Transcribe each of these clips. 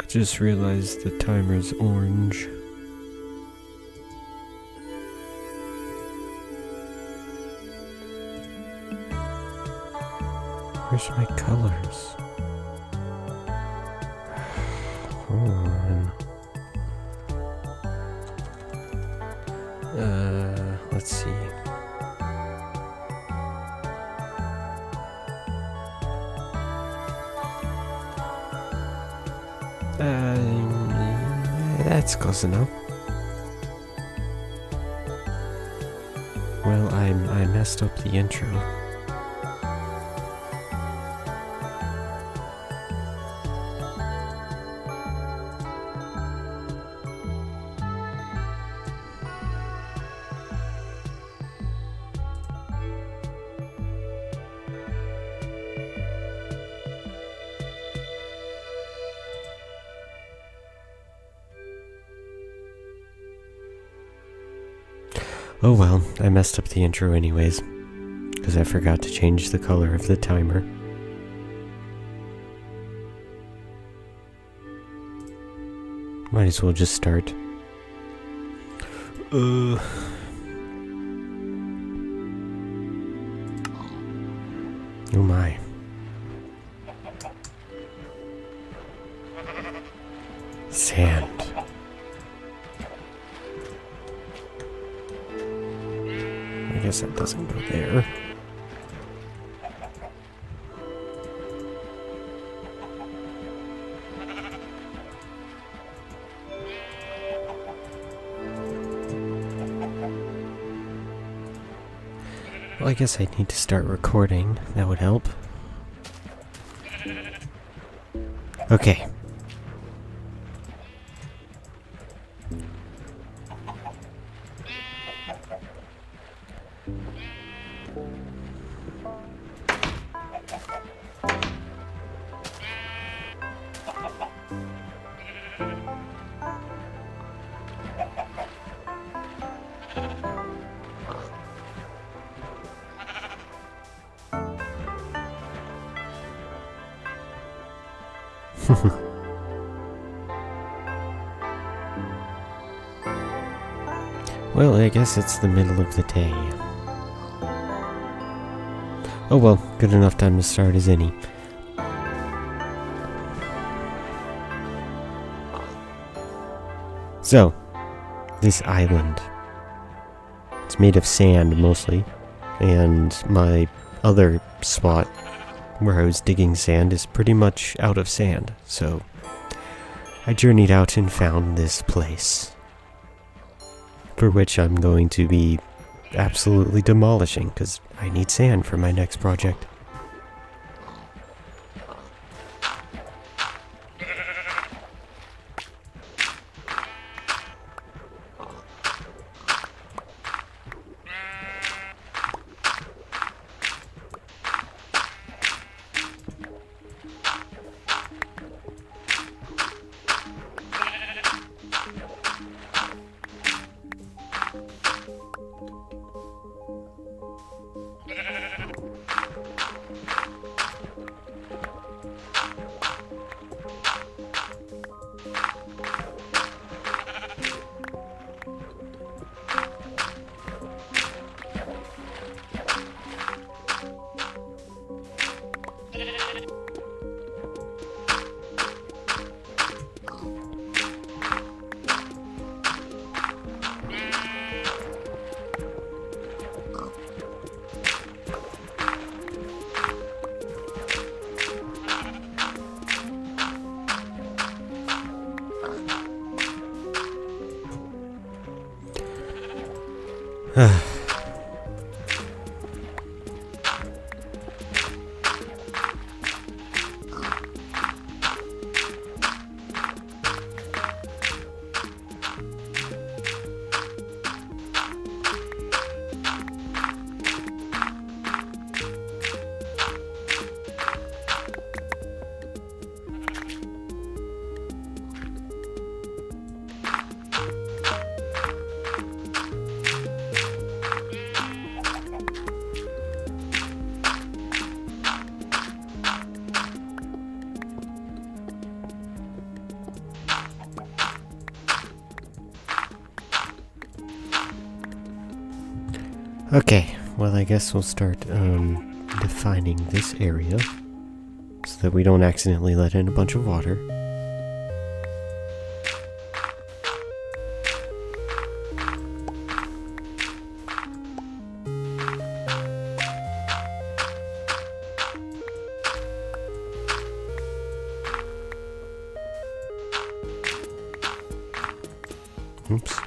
I just realized the timer's orange. Where's my colors? Hold on. Let's see. That's close enough. Well, I messed up the intro. Oh well, I messed up the intro anyways, because I forgot to change the color of the timer. Might as well just start. Oh my. Sand. I guess that doesn't go there. Well, I guess I need to start recording. That would help. Okay. Well, I guess it's the middle of the day. Oh well, good enough time to start as any. So, this island. It's made of sand mostly, and my other spot where I was digging sand is pretty much out of sand, so I journeyed out and found this place, for which I'm going to be absolutely demolishing, because I need sand for my next project. Okay, well I guess we'll start defining this area so that we don't accidentally let in a bunch of water. Oops.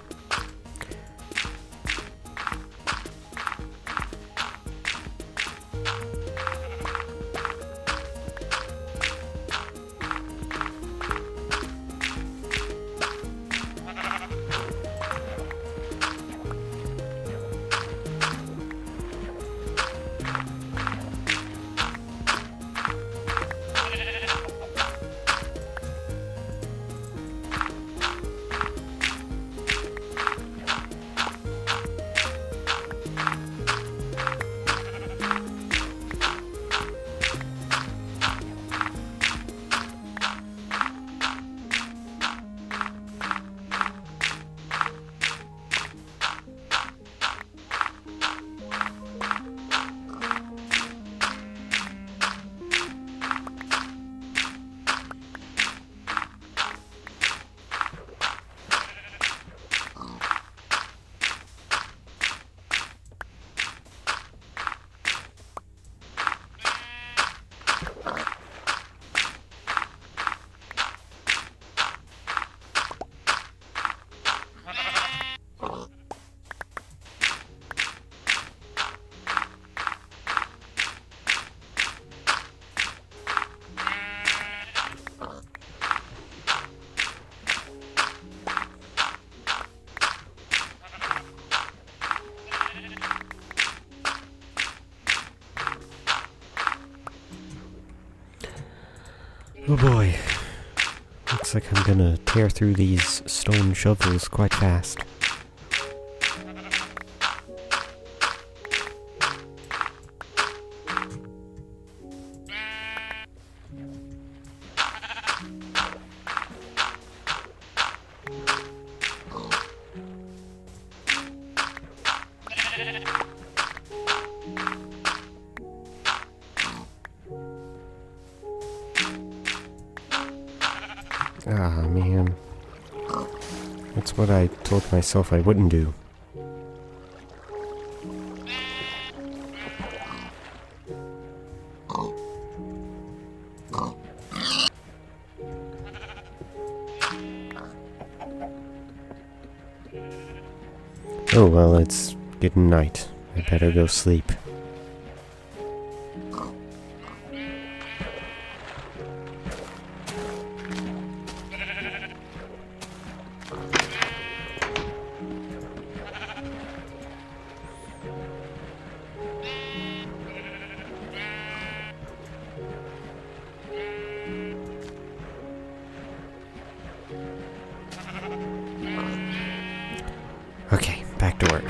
Oh boy. Looks like I'm gonna tear through these stone shovels quite fast. Ah, man. That's what I told myself I wouldn't do. Oh, well, it's getting night. I better go sleep. Okay, back to work.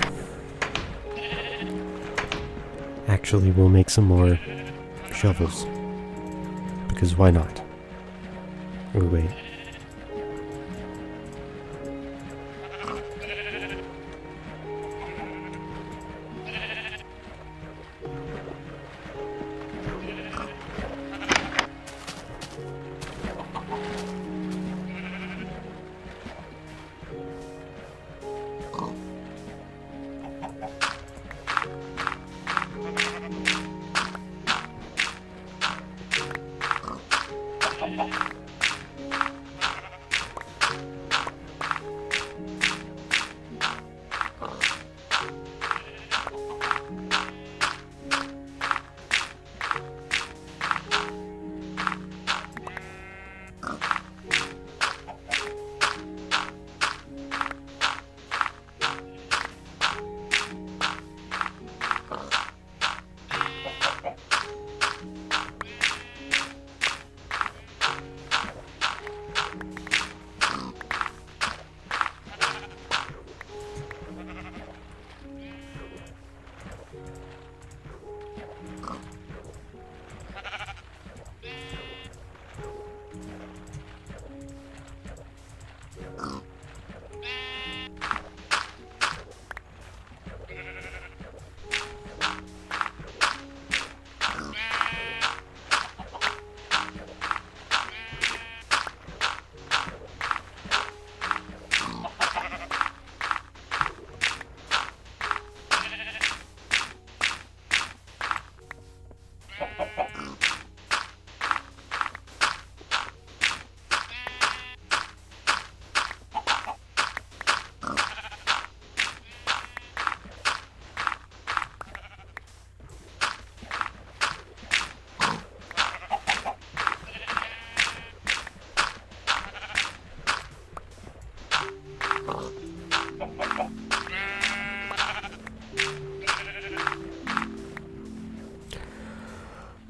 Actually, we'll make some more shovels. Because why not? Oh, wait.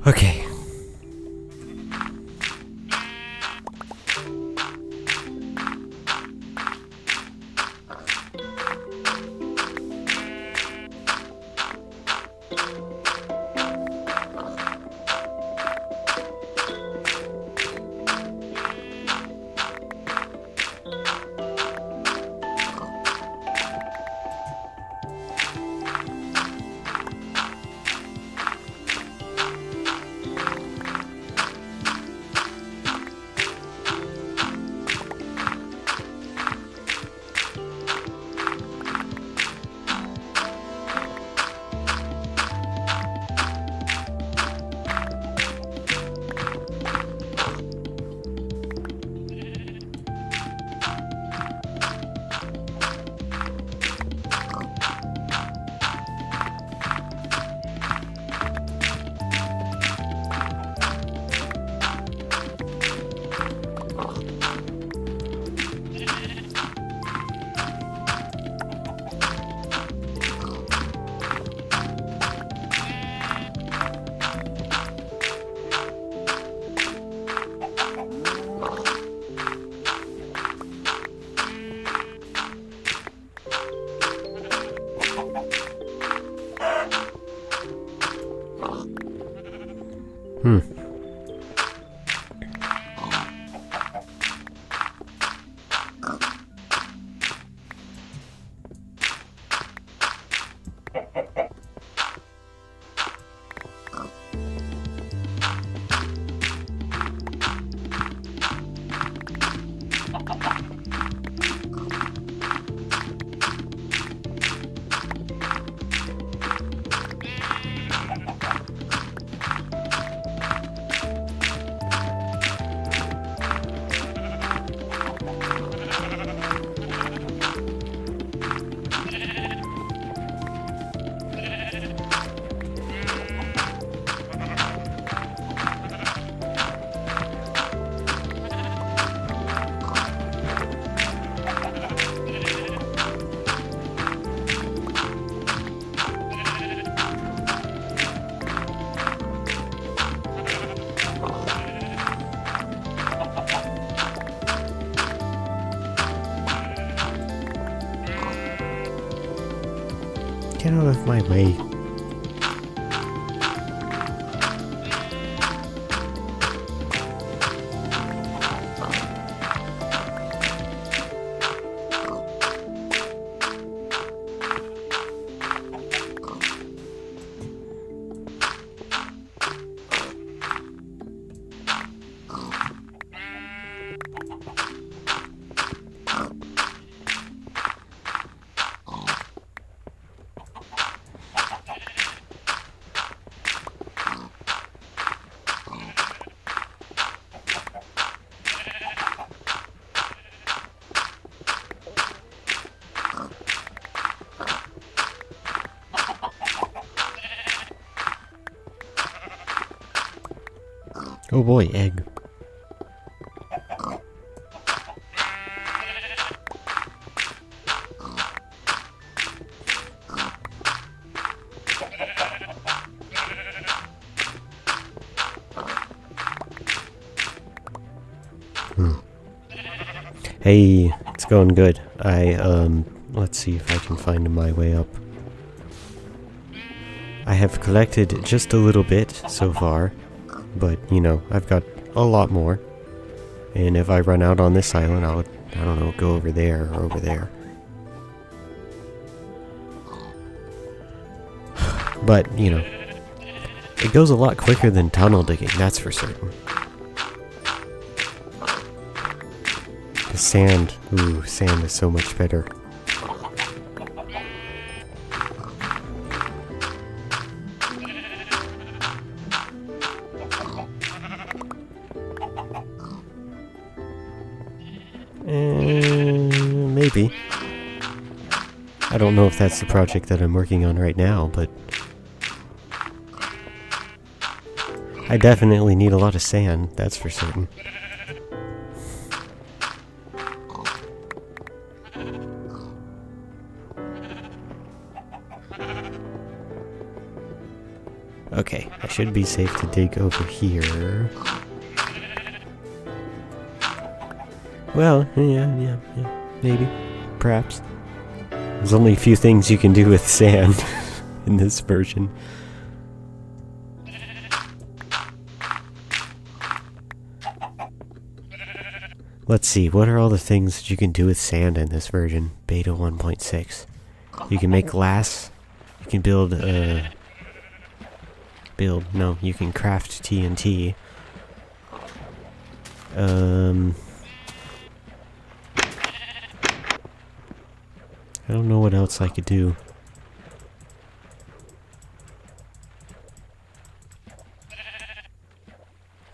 Okay. Hmm. Get out of my way. Oh boy, egg. Hey, it's going good. Let's see if I can find my way up. I have collected just a little bit so far, but, you know, I've got a lot more. And if I run out on this island, I don't know, go over there or over there. But, you know, it goes a lot quicker than tunnel digging, that's for certain. The sand, ooh, sand is so much better. Maybe. I don't know if that's the project that I'm working on right now, but I definitely need a lot of sand, that's for certain. Okay, I should be safe to dig over here. Well, yeah, maybe. Perhaps. There's only a few things you can do with sand in this version. Let's see, what are all the things that you can do with sand in this version? Beta 1.6. You can make glass. You can you can craft TNT. I don't know what else I could do.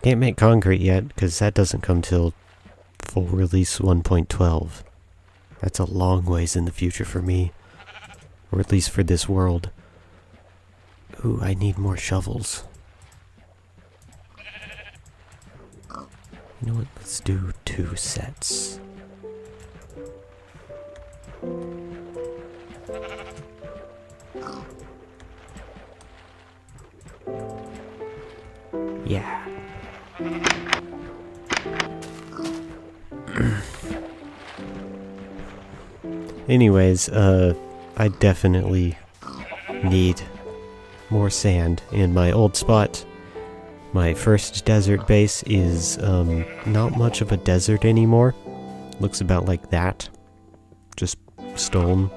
Can't make concrete yet, because that doesn't come till full release 1.12. That's a long ways in the future for me. Or at least for this world. Ooh, I need more shovels. You know what? Let's do 2 sets. Yeah. Anyways, I definitely need more sand in my old spot. My first desert base is not much of a desert anymore. Looks about like that. Just stone.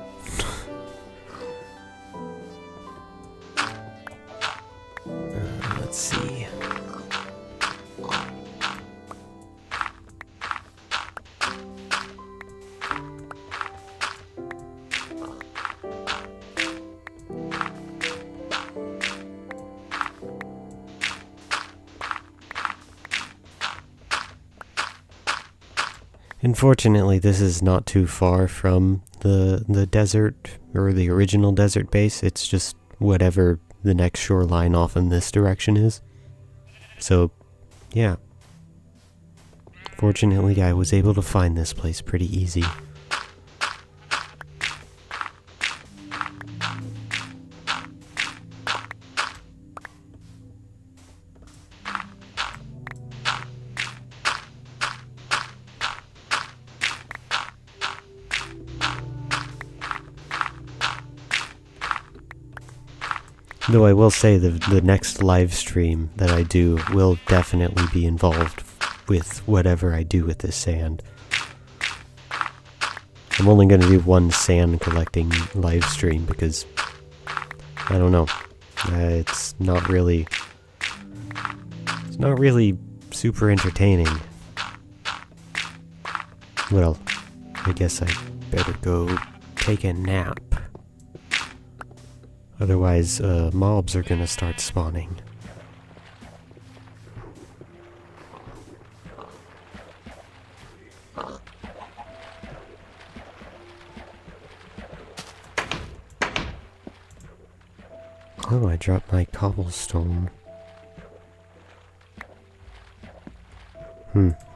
Let's see. Unfortunately, this is not too far from the desert, or the original desert base. It's just whatever the next shoreline off in this direction is. So, yeah. Fortunately, I was able to find this place pretty easy. Though I will say the next live stream that I do will definitely be involved with whatever I do with this sand. I'm only going to do one sand collecting live stream because, I don't know, it's not really super entertaining. Well, I guess I better go take a nap. Otherwise, mobs are gonna start spawning. Oh, I dropped my cobblestone.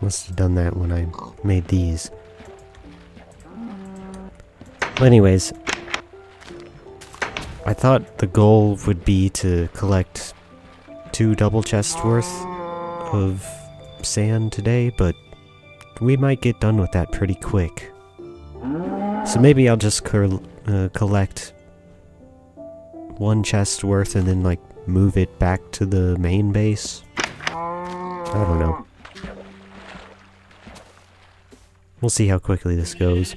Must have done that when I made these. Well, anyways, I thought the goal would be to collect 2 double chests worth of sand today, but we might get done with that pretty quick. So maybe I'll just collect 1 chest worth and then, like, move it back to the main base. I don't know. We'll see how quickly this goes.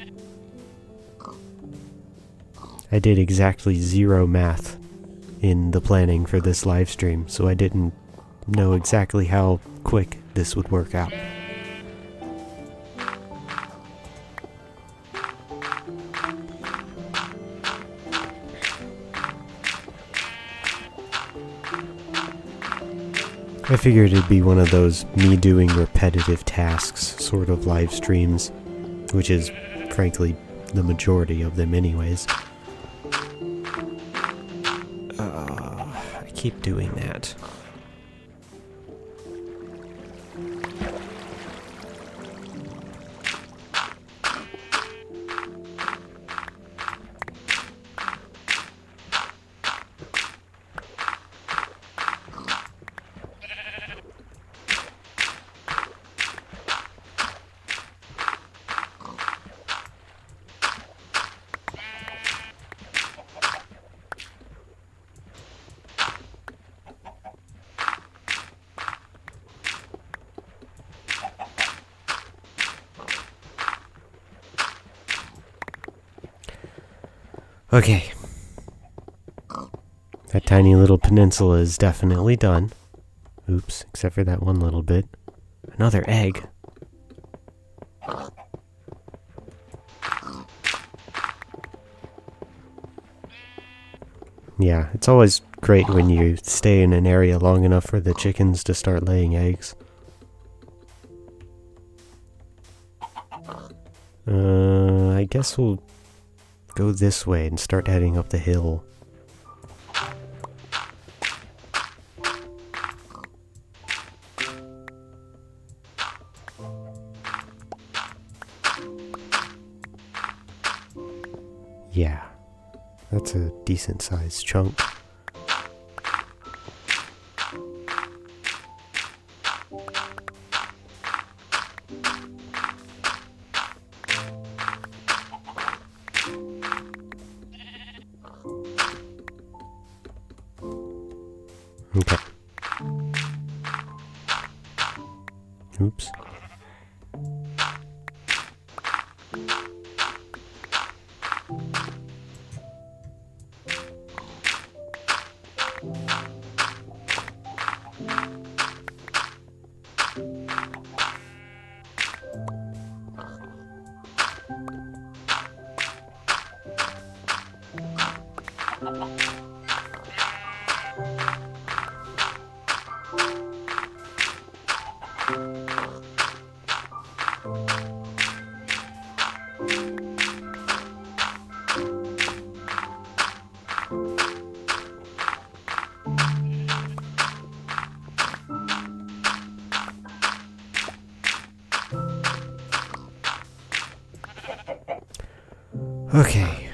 I did exactly 0 math in the planning for this live stream, so I didn't know exactly how quick this would work out. I figured it'd be one of those me doing repetitive tasks sort of live streams, which is, frankly, the majority of them anyways. I keep doing that. Okay. That tiny little peninsula is definitely done. Oops, except for that one little bit. Another egg. Yeah, it's always great when you stay in an area long enough for the chickens to start laying eggs. I guess we'll go this way and start heading up the hill. Yeah, that's a decent sized chunk. Okay. Oops. Okay.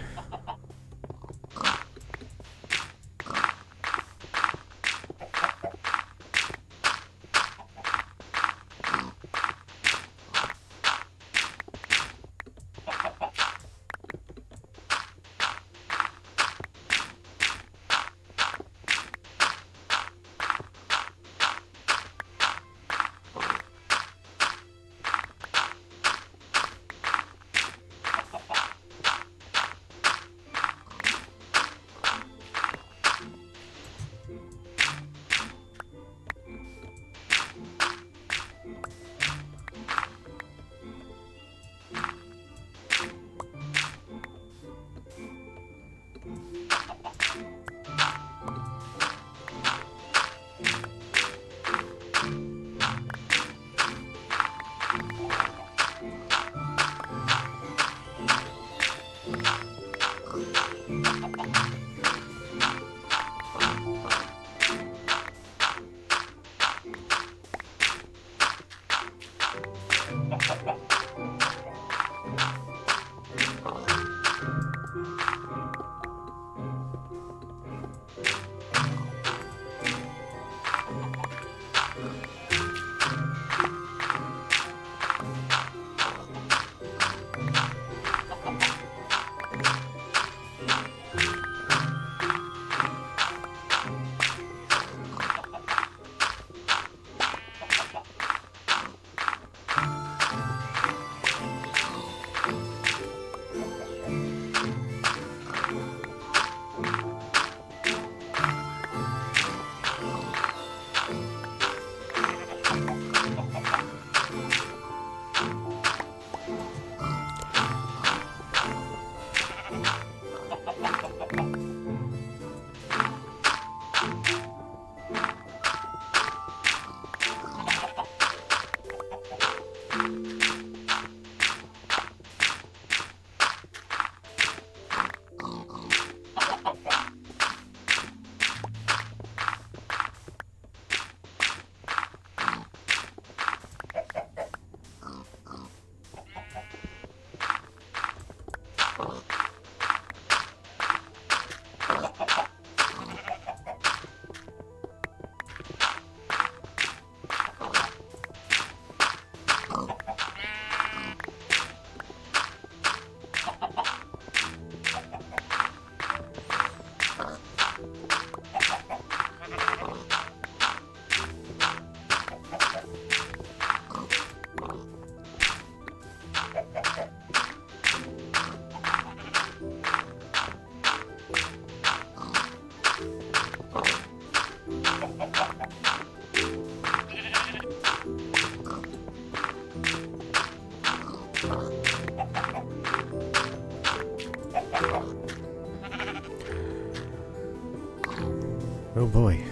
Oh boy.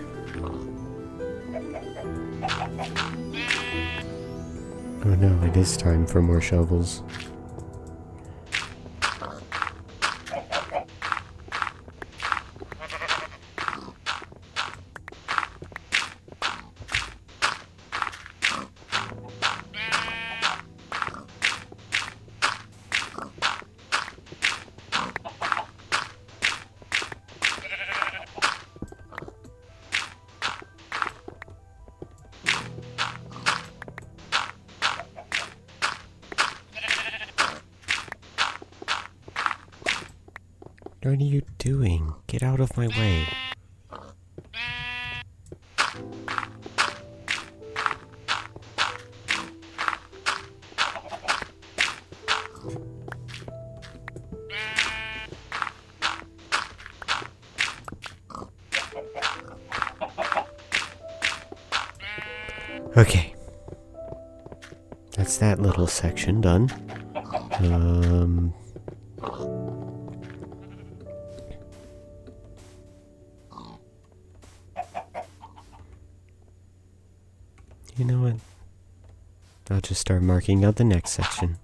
Oh no, it is time for more shovels. What are you doing? Get out of my way. Okay. That's that little section done. You know what? I'll just start marking out the next section.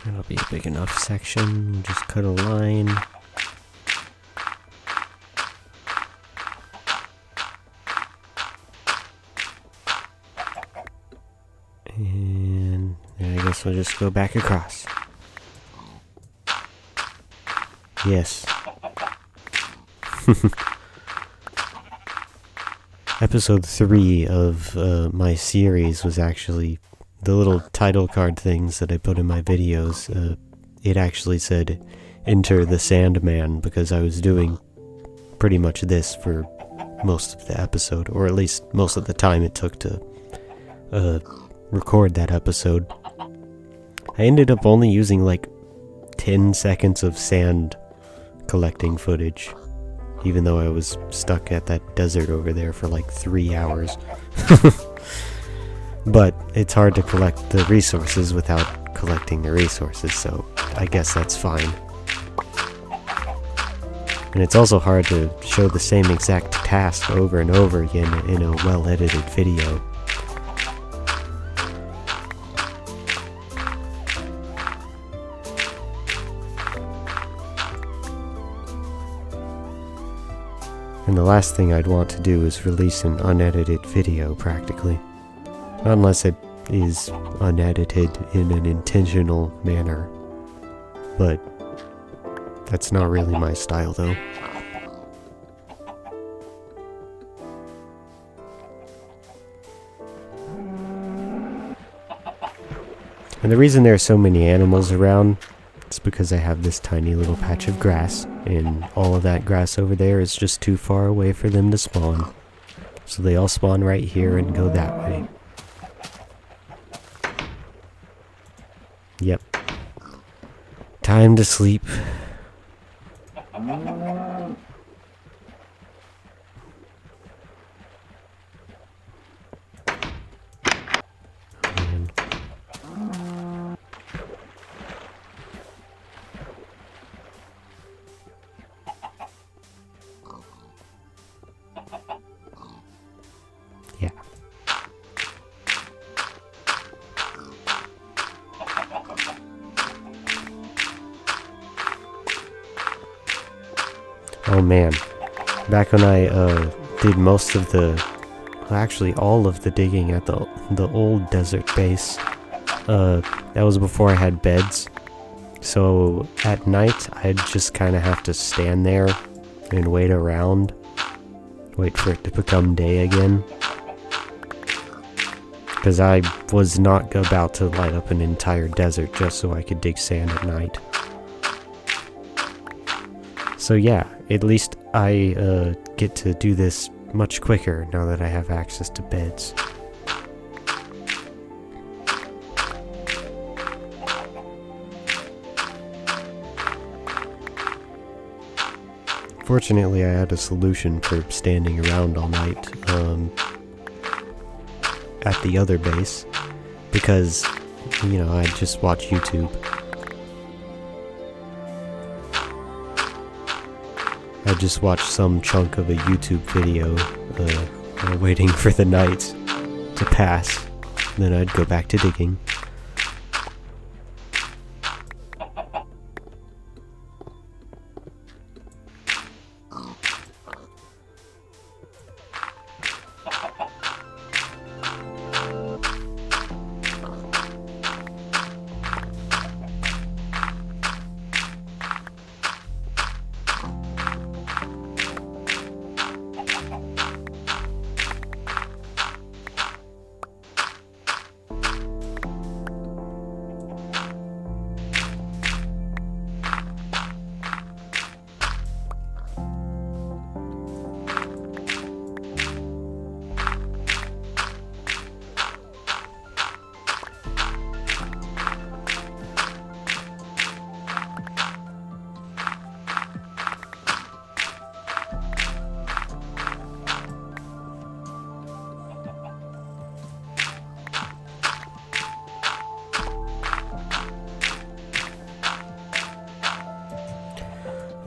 That'll be a big enough section. Just cut a line. And I guess we'll just go back across. Yes. Episode 3 of my series was actually the little title card things that I put in my videos. It actually said, "Enter the Sandman," because I was doing pretty much this for most of the episode, or at least most of the time it took to record that episode. I ended up only using like 10 seconds of sand collecting footage, even though I was stuck at that desert over there for like 3 hours. But it's hard to collect the resources without collecting the resources, so I guess that's fine. And it's also hard to show the same exact task over and over again in a well-edited video. And the last thing I'd want to do is release an unedited video, practically. Unless it is unedited in an intentional manner. But that's not really my style, though. And the reason there are so many animals around is because I have this tiny little patch of grass, and all of that grass over there is just too far away for them to spawn. So they all spawn right here and go that way. Yep. Time to sleep. Yeah. Oh man, back when I did most of the, actually all of the digging at the old desert base, that was before I had beds. So at night I'd just kind of have to stand there and wait around, wait for it to become day again. Because I was not about to light up an entire desert just so I could dig sand at night. So yeah, at least I get to do this much quicker now that I have access to beds. Fortunately, I had a solution for standing around all night. at the other base, because, you know, I just watch YouTube. I just watch some chunk of a YouTube video, waiting for the night to pass. Then I'd go back to digging.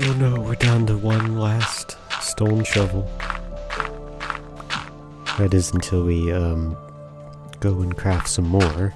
Oh no, we're down to one last stone shovel. That is until we, go and craft some more.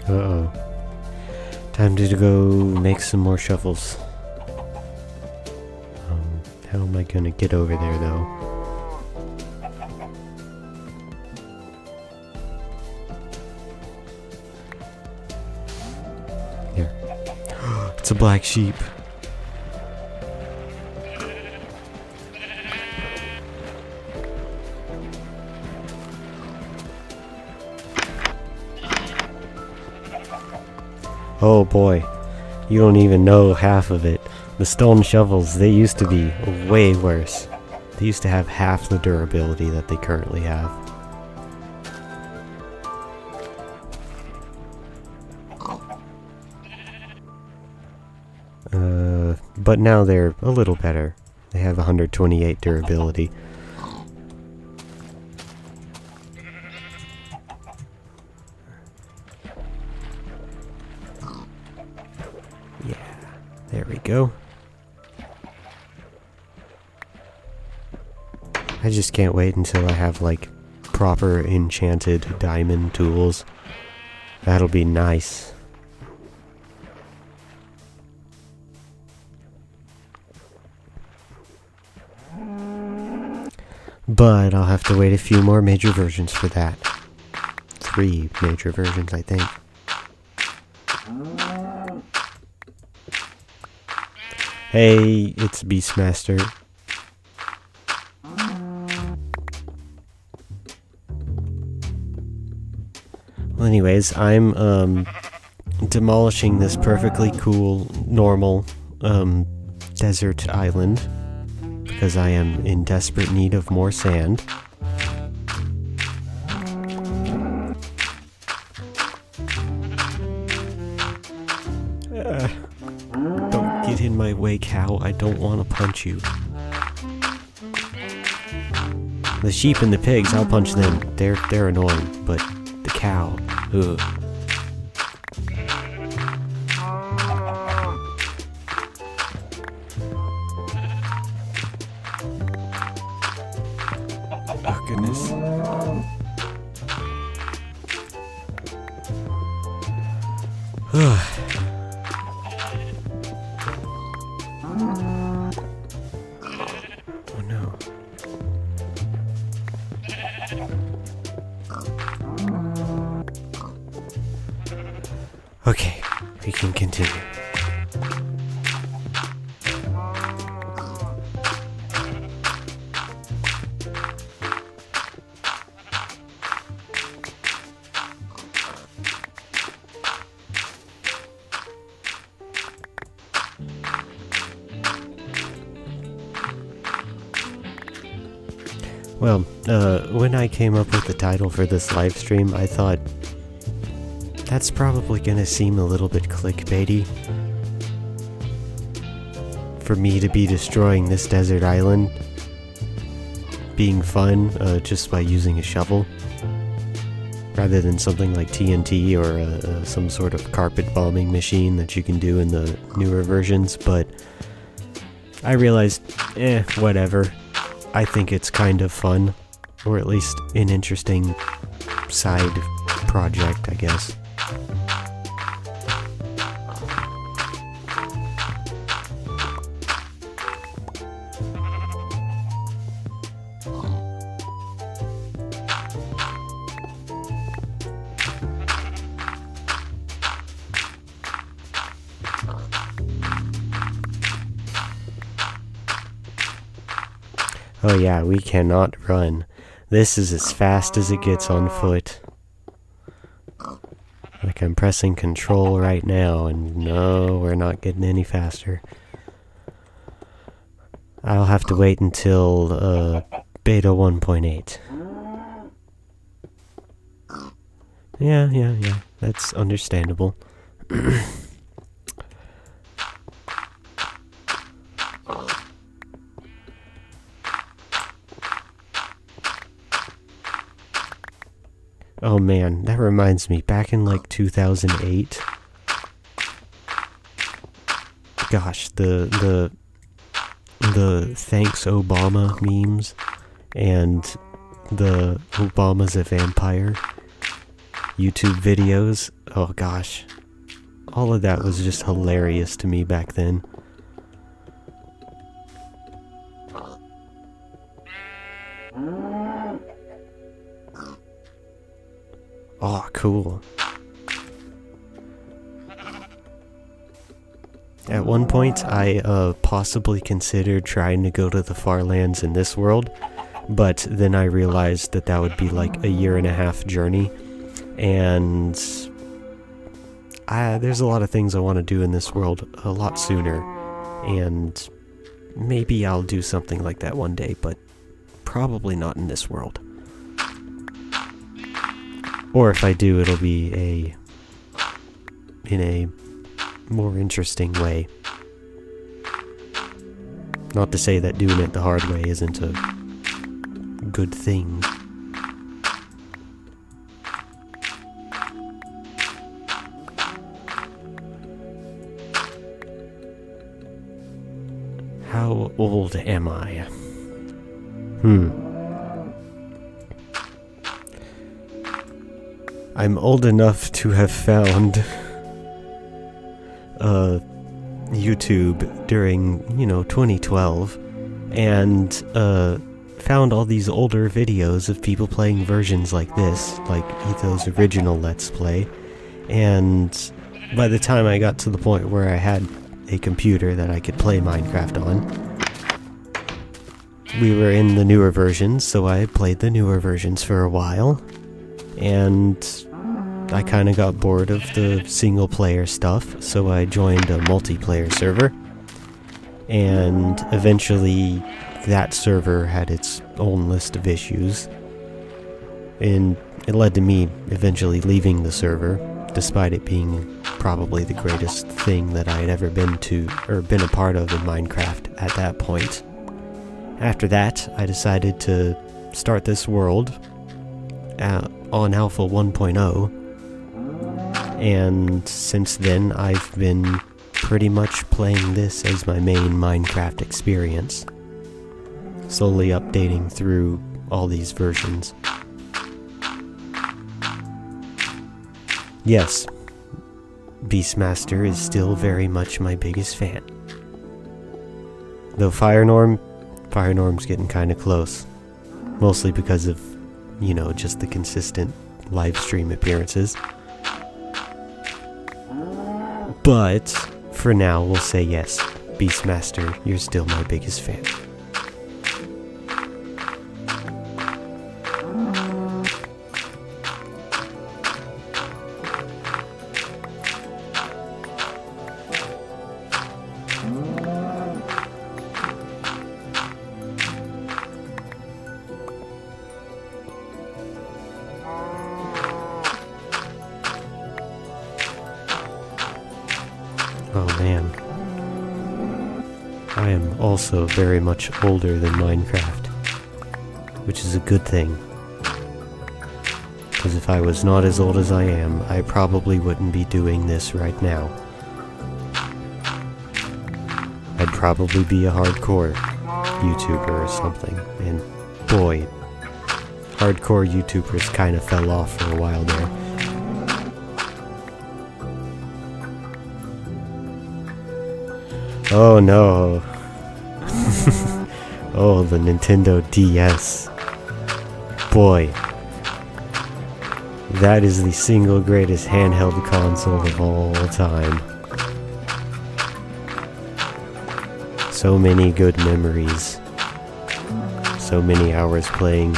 Uh-oh. Time to go make some more shovels. How am I gonna get over there, though? Here. It's a black sheep. Oh boy, you don't even know half of it. The stone shovels, they used to be way worse. They used to have half the durability that they currently have. But now they're a little better. They have 128 durability. Yeah, there we go. I just can't wait until I have, like, proper enchanted diamond tools. That'll be nice. But I'll have to wait a few more major versions for that. 3 major versions, I think. Hey, it's Beastmaster. Well, anyways, I'm demolishing this perfectly cool, normal desert island because I am in desperate need of more sand. Don't get in my way, cow. I don't want to punch you. The sheep and the pigs, I'll punch them. They're annoying, but the cow, ugh. Oh, goodness. Oh no. Okay, we can continue. Well, when I came up with the title for this live stream, I thought that's probably gonna seem a little bit clickbaity for me to be destroying this desert island, being fun just by using a shovel, rather than something like TNT or some sort of carpet bombing machine that you can do in the newer versions, but I realized, whatever. I think it's kind of fun, or at least an interesting side project, I guess. Oh yeah, we cannot run. This is as fast as it gets on foot. Like I'm pressing control right now, and no, we're not getting any faster. I'll have to wait until beta 1.8. Yeah, that's understandable. Oh man, that reminds me, back in like 2008, gosh, the thanks Obama memes and the Obama's a vampire YouTube videos, oh gosh, all of that was just hilarious to me back then. Oh, cool. At one point, I possibly considered trying to go to the far lands in this world, but then I realized that that would be like a 1.5 year journey, and there's a lot of things I want to do in this world a lot sooner, and maybe I'll do something like that one day, but probably not in this world. Or if I do, it'll be in a more interesting way. Not to say that doing it the hard way isn't a good thing. How old am I? I'm old enough to have found YouTube during, 2012, and found all these older videos of people playing versions like this, like Etho's original Let's Play, and by the time I got to the point where I had a computer that I could play Minecraft on, we were in the newer versions, so I played the newer versions for a while, and I kind of got bored of the single player stuff, so I joined a multiplayer server, and eventually that server had its own list of issues, and it led to me eventually leaving the server, despite it being probably the greatest thing that I had ever been a part of in Minecraft at that point. After that, I decided to start this world on Alpha 1.0, and since then I've been pretty much playing this as my main Minecraft experience, slowly updating through all these versions. Yes, Beastmaster is still very much my biggest fan. Though Fire Norm's getting kinda close. Mostly because of, you know, just the consistent live stream appearances. But, for now, we'll say yes, Beastmaster, you're still my biggest fan. Oh man. I am also very much older than Minecraft, which is a good thing. Because if I was not as old as I am, I probably wouldn't be doing this right now. I'd probably be a hardcore YouTuber or something, and boy, hardcore YouTubers kind of fell off for a while there. Oh no. Oh, the Nintendo DS. Boy. That is the single greatest handheld console of all time. So many good memories. So many hours playing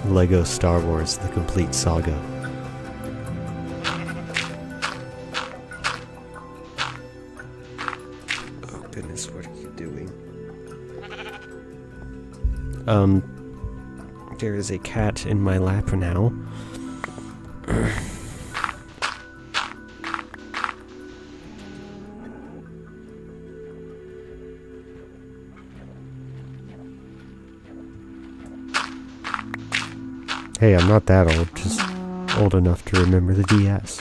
Lego Star Wars: The Complete Saga. Oh goodness, what are you doing? There is a cat in my lap now. Hey, I'm not that old, just old enough to remember the DS.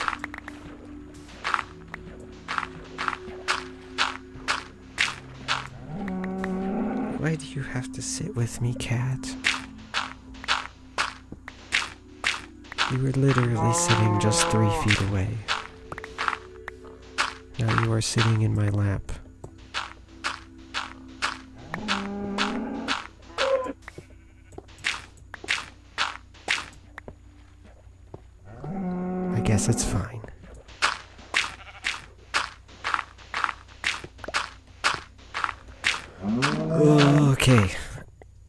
Why do you have to sit with me, cat? You were literally sitting just 3 feet away. Now you are sitting in my lap. I guess it's fine. Okay.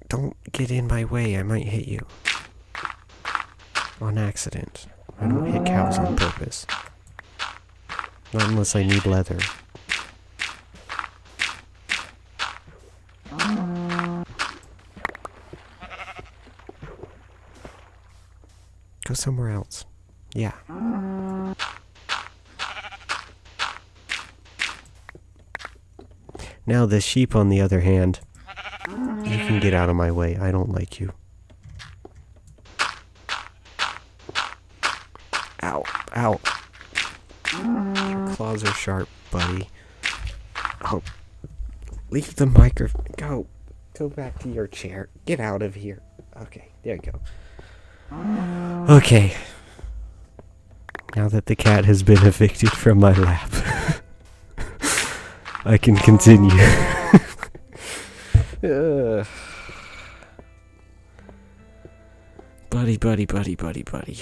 Don't get in my way, I might hit you. On accident. I don't hit cows on purpose. Not unless I need leather. Go somewhere else. Yeah. Now the sheep, on the other hand, you can get out of my way. I don't like you. Ow. Ow. Your claws are sharp, buddy. Oh. Leave the microphone. Go. Go back to your chair. Get out of here. Okay, there you go. Okay. Now that the cat has been evicted from my lap, I can continue. Buddy, buddy, buddy, buddy, buddy.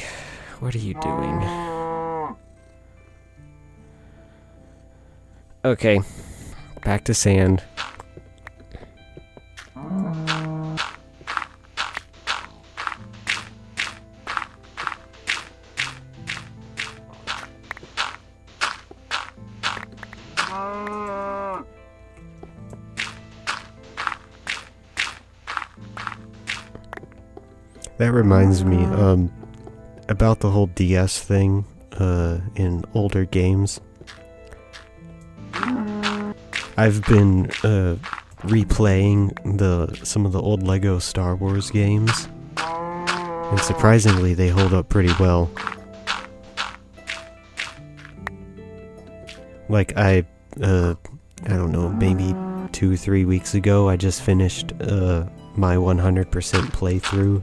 What are you doing? Okay. Back to sand. That reminds me, about the whole DS thing, in older games. I've been replaying some of the old LEGO Star Wars games, and surprisingly they hold up pretty well. Like I don't know, maybe 2-3 weeks ago I just finished my 100% playthrough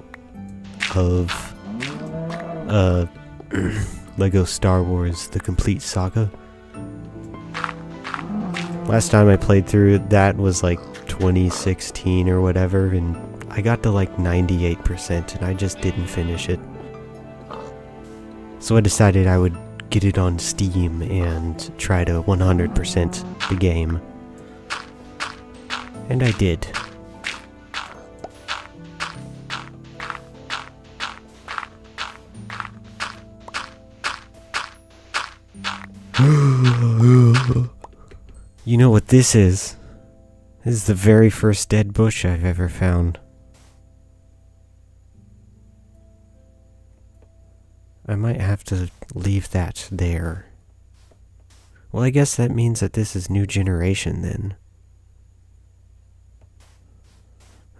of LEGO Star Wars The Complete Saga. Last time I played through that was like 2016 or whatever, and I got to like 98% and I just didn't finish it. So I decided I would get it on Steam and try to 100% the game. And I did. You know what this is? This is the very first dead bush I've ever found. I might have to leave that there. Well, I guess that means that this is new generation then.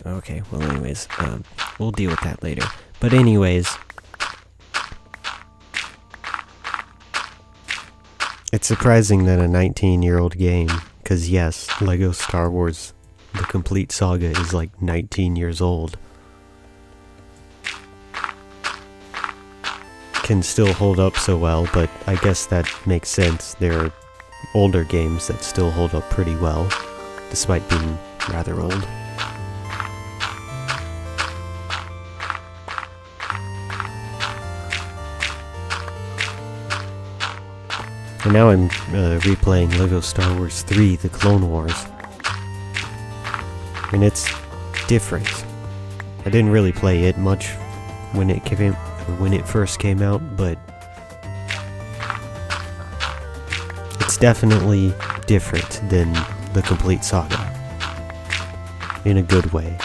Okay, well anyways, we'll deal with that later. But anyways, it's surprising that a 19-year-old game, because yes, LEGO Star Wars The Complete Saga is like 19 years old, can still hold up so well, but I guess that makes sense. There are older games that still hold up pretty well, despite being rather old. And now I'm replaying LEGO Star Wars 3, The Clone Wars. And it's different. I didn't really play it much when it first came out, but it's definitely different than The Complete Saga. In a good way.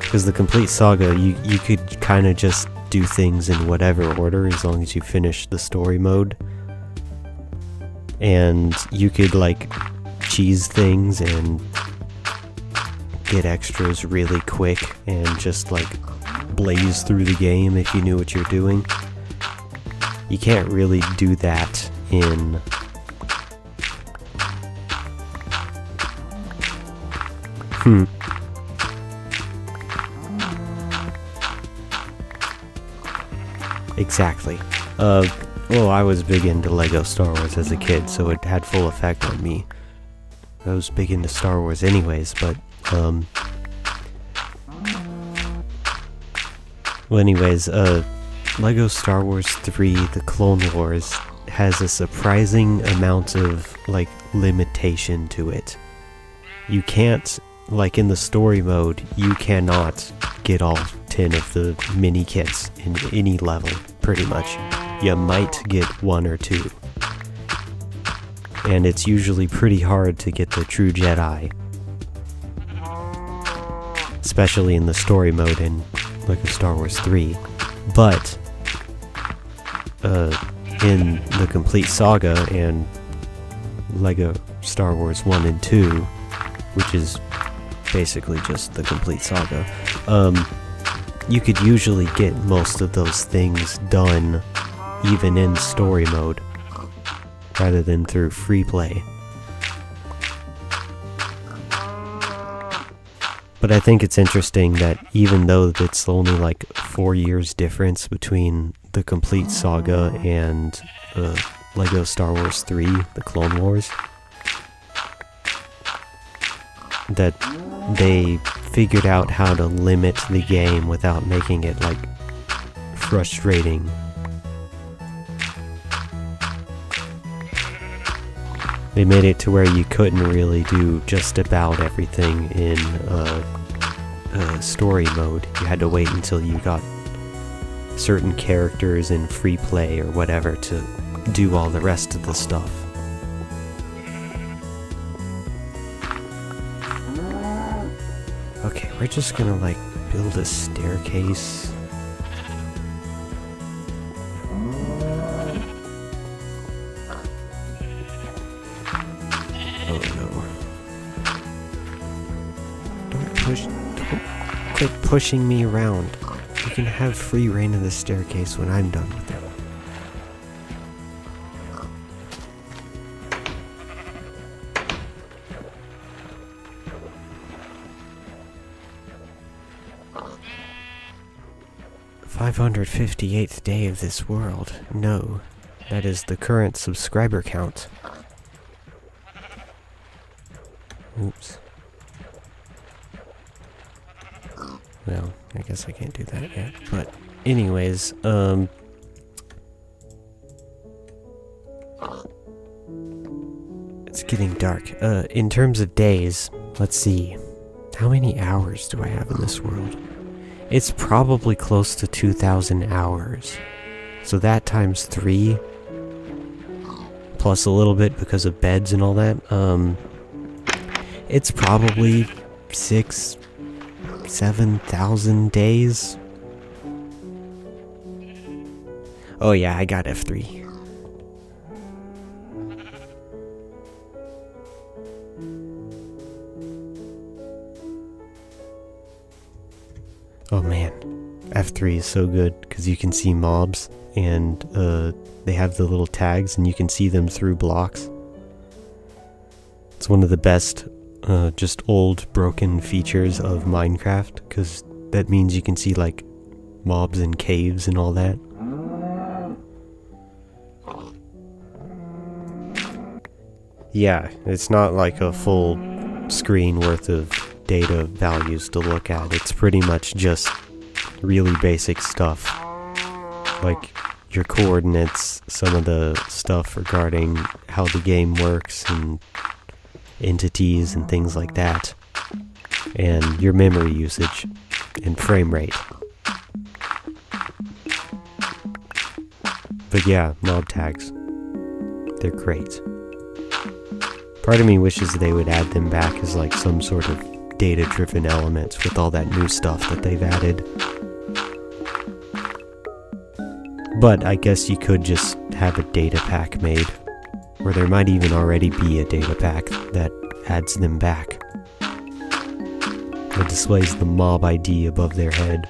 Because The Complete Saga, you could kind of just do things in whatever order as long as you finish the story mode. And you could like cheese things and get extras really quick and just like blaze through the game if you knew what you're doing. You can't really do that in Exactly. Well, I was big into LEGO Star Wars as a kid, so it had full effect on me. I was big into Star Wars anyways, but, well, anyways, LEGO Star Wars 3, The Clone Wars, has a surprising amount of, like, limitation to it. You can't, like in the story mode, you cannot get all 10 of the mini kits in any level, pretty much. You might get 1 or 2. And it's usually pretty hard to get the true Jedi. Especially in the story mode in LEGO Star Wars 3. But in the Complete Saga and LEGO Star Wars 1 and 2, which is basically just the Complete Saga, you could usually get most of those things done even in story mode, rather than through free play. But I think it's interesting that even though it's only like 4 years difference between the Complete Saga and LEGO Star Wars 3, The Clone Wars, that they figured out how to limit the game without making it like frustrating. They made it to where you couldn't really do just about everything in story mode. You had to wait until you got certain characters in free play or whatever to do all the rest of the stuff. Okay, we're just gonna like build a staircase. no. Don't quit pushing me around. You can have free reign of the staircase when I'm done with it. "558th day of this world. No, that is the current subscriber count." Oops. Well, I guess I can't do that yet. But anyways, it's getting dark. In terms of days, let's see. How many hours do I have in this world? It's probably close to 2,000 hours. So that times 3, plus a little bit because of beds and all that, it's probably 7,000 days. Oh yeah, I got F3. Oh man, F3 is so good because you can see mobs and they have the little tags and you can see them through blocks. It's one of the best just old broken features of Minecraft because that means you can see like mobs in caves and all that. Yeah, it's not like a full screen worth of data values to look at. It's pretty much just really basic stuff, like your coordinates, some of the stuff regarding how the game works and entities and things like that, and your memory usage and frame rate. But yeah, mob tags, they're great. Part of me wishes they would add them back as like some sort of data-driven elements with all that new stuff that they've added. But I guess you could just have a data pack made, or there might even already be a data pack that adds them back. It displays the mob ID above their head.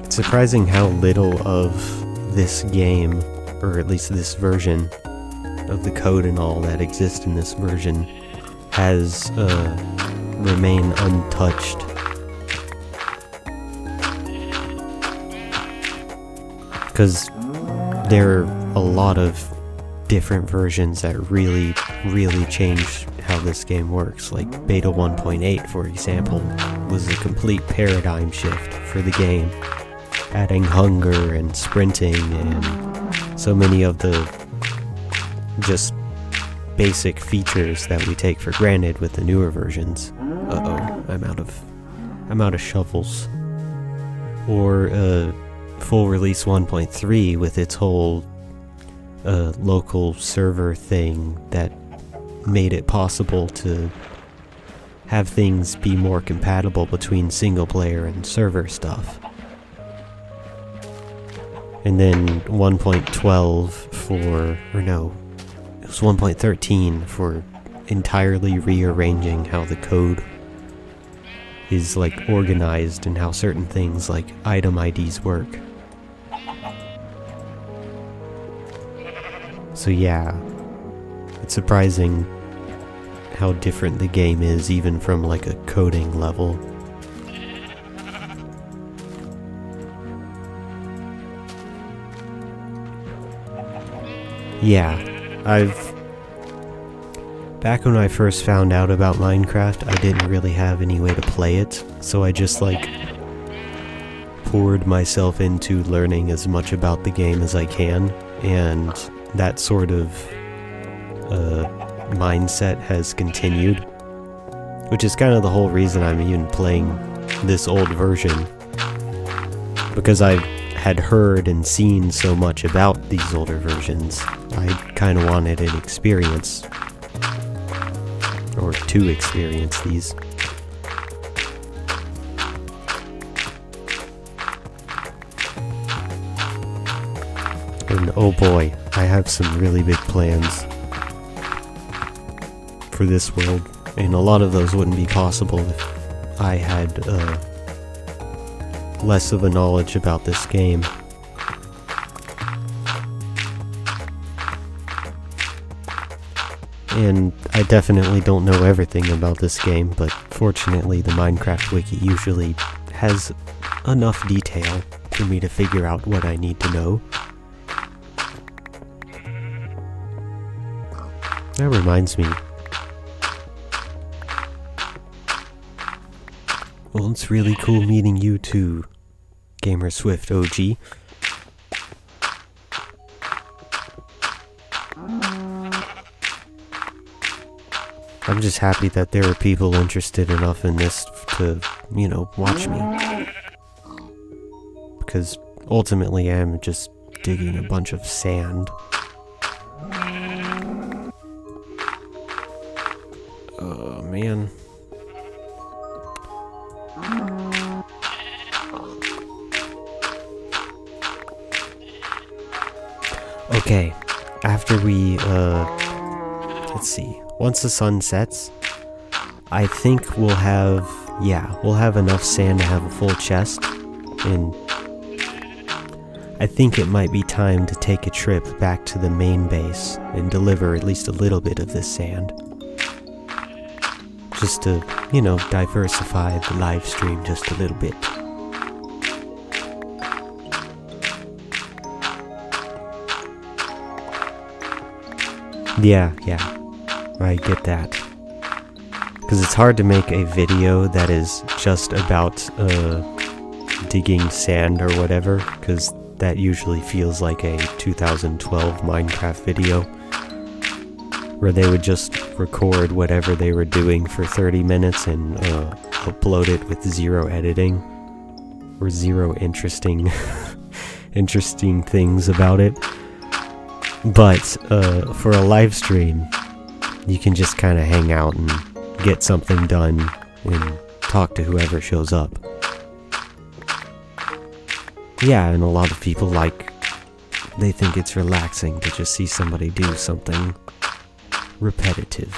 It's surprising how little of this game, or at least this version of the code and all that exists in this version, has remained untouched. Because there are a lot of different versions that really changed how this game works. Like Beta 1.8, for example, was a complete paradigm shift for the game, adding hunger and sprinting and so many of the just basic features that we take for granted with the newer versions. Uh-oh, I'm out of shovels. Or full release 1.3 with its whole local server thing that made it possible to have things be more compatible between single player and server stuff. And then 1.12 for, or no, it was 1.13 for entirely rearranging how the code is like organized and how certain things like item IDs work. So yeah, it's surprising how different the game is even from like a coding level. Yeah, back when I first found out about Minecraft, I didn't really have any way to play it, so I just like poured myself into learning as much about the game as I can, and that sort of mindset has continued, which is kind of the whole reason I'm even playing this old version, because I had heard and seen so much about these older versions. I kind of wanted an experience, or to experience these. And oh boy, I have some really big plans for this world, and a lot of those wouldn't be possible if I had less of a knowledge about this game. And I definitely don't know everything about this game, but fortunately the Minecraft wiki usually has enough detail for me to figure out what I need to know. That reminds me. Well, it's really cool meeting you too, Gamer Swift OG. I'm just happy that there are people interested enough in this to, you know, watch me. Because ultimately I'm just digging a bunch of sand. Oh, man. Okay, after we, let's see. Once the sun sets, I think we'll have enough sand to have a full chest, and I think it might be time to take a trip back to the main base and deliver at least a little bit of this sand. Just to, you know, diversify the live stream just a little bit. Yeah, I get that. Because it's hard to make a video that is just about digging sand or whatever, because that usually feels like a 2012 Minecraft video, where they would just record whatever they were doing for 30 minutes and upload it with zero editing, or zero interesting things about it. But for a live stream, you can just kind of hang out and get something done and talk to whoever shows up. Yeah, and a lot of people they think it's relaxing to just see somebody do something repetitive.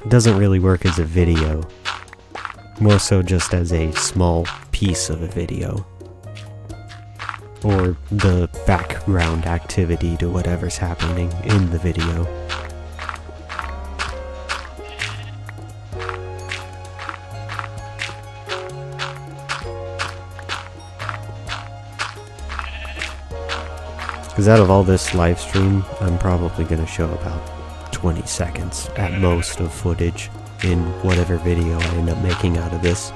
It doesn't really work as a video, more so just as a small piece of a video, or the background activity to whatever's happening in the video. Because out of all this live stream, I'm probably going to show about 20 seconds at most of footage in whatever video I end up making out of this.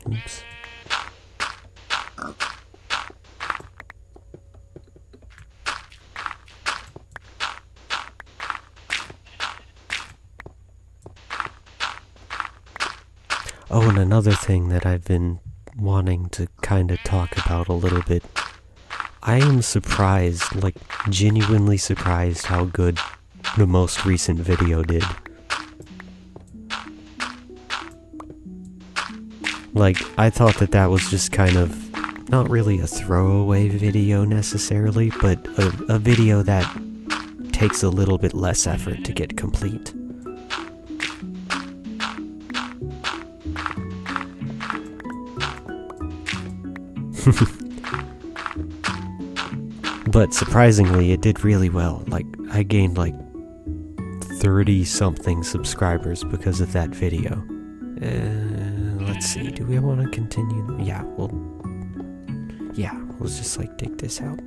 Oops. Oh, and another thing that I've been wanting to kind of talk about a little bit. I am surprised, genuinely surprised how good the most recent video did. I thought that was just kind of, not really a throwaway video necessarily, but a video that takes a little bit less effort to get complete. But surprisingly, it did really well. I gained 30-something subscribers because of that video. Let's see, do we want to continue? Yeah, let's just dig this out.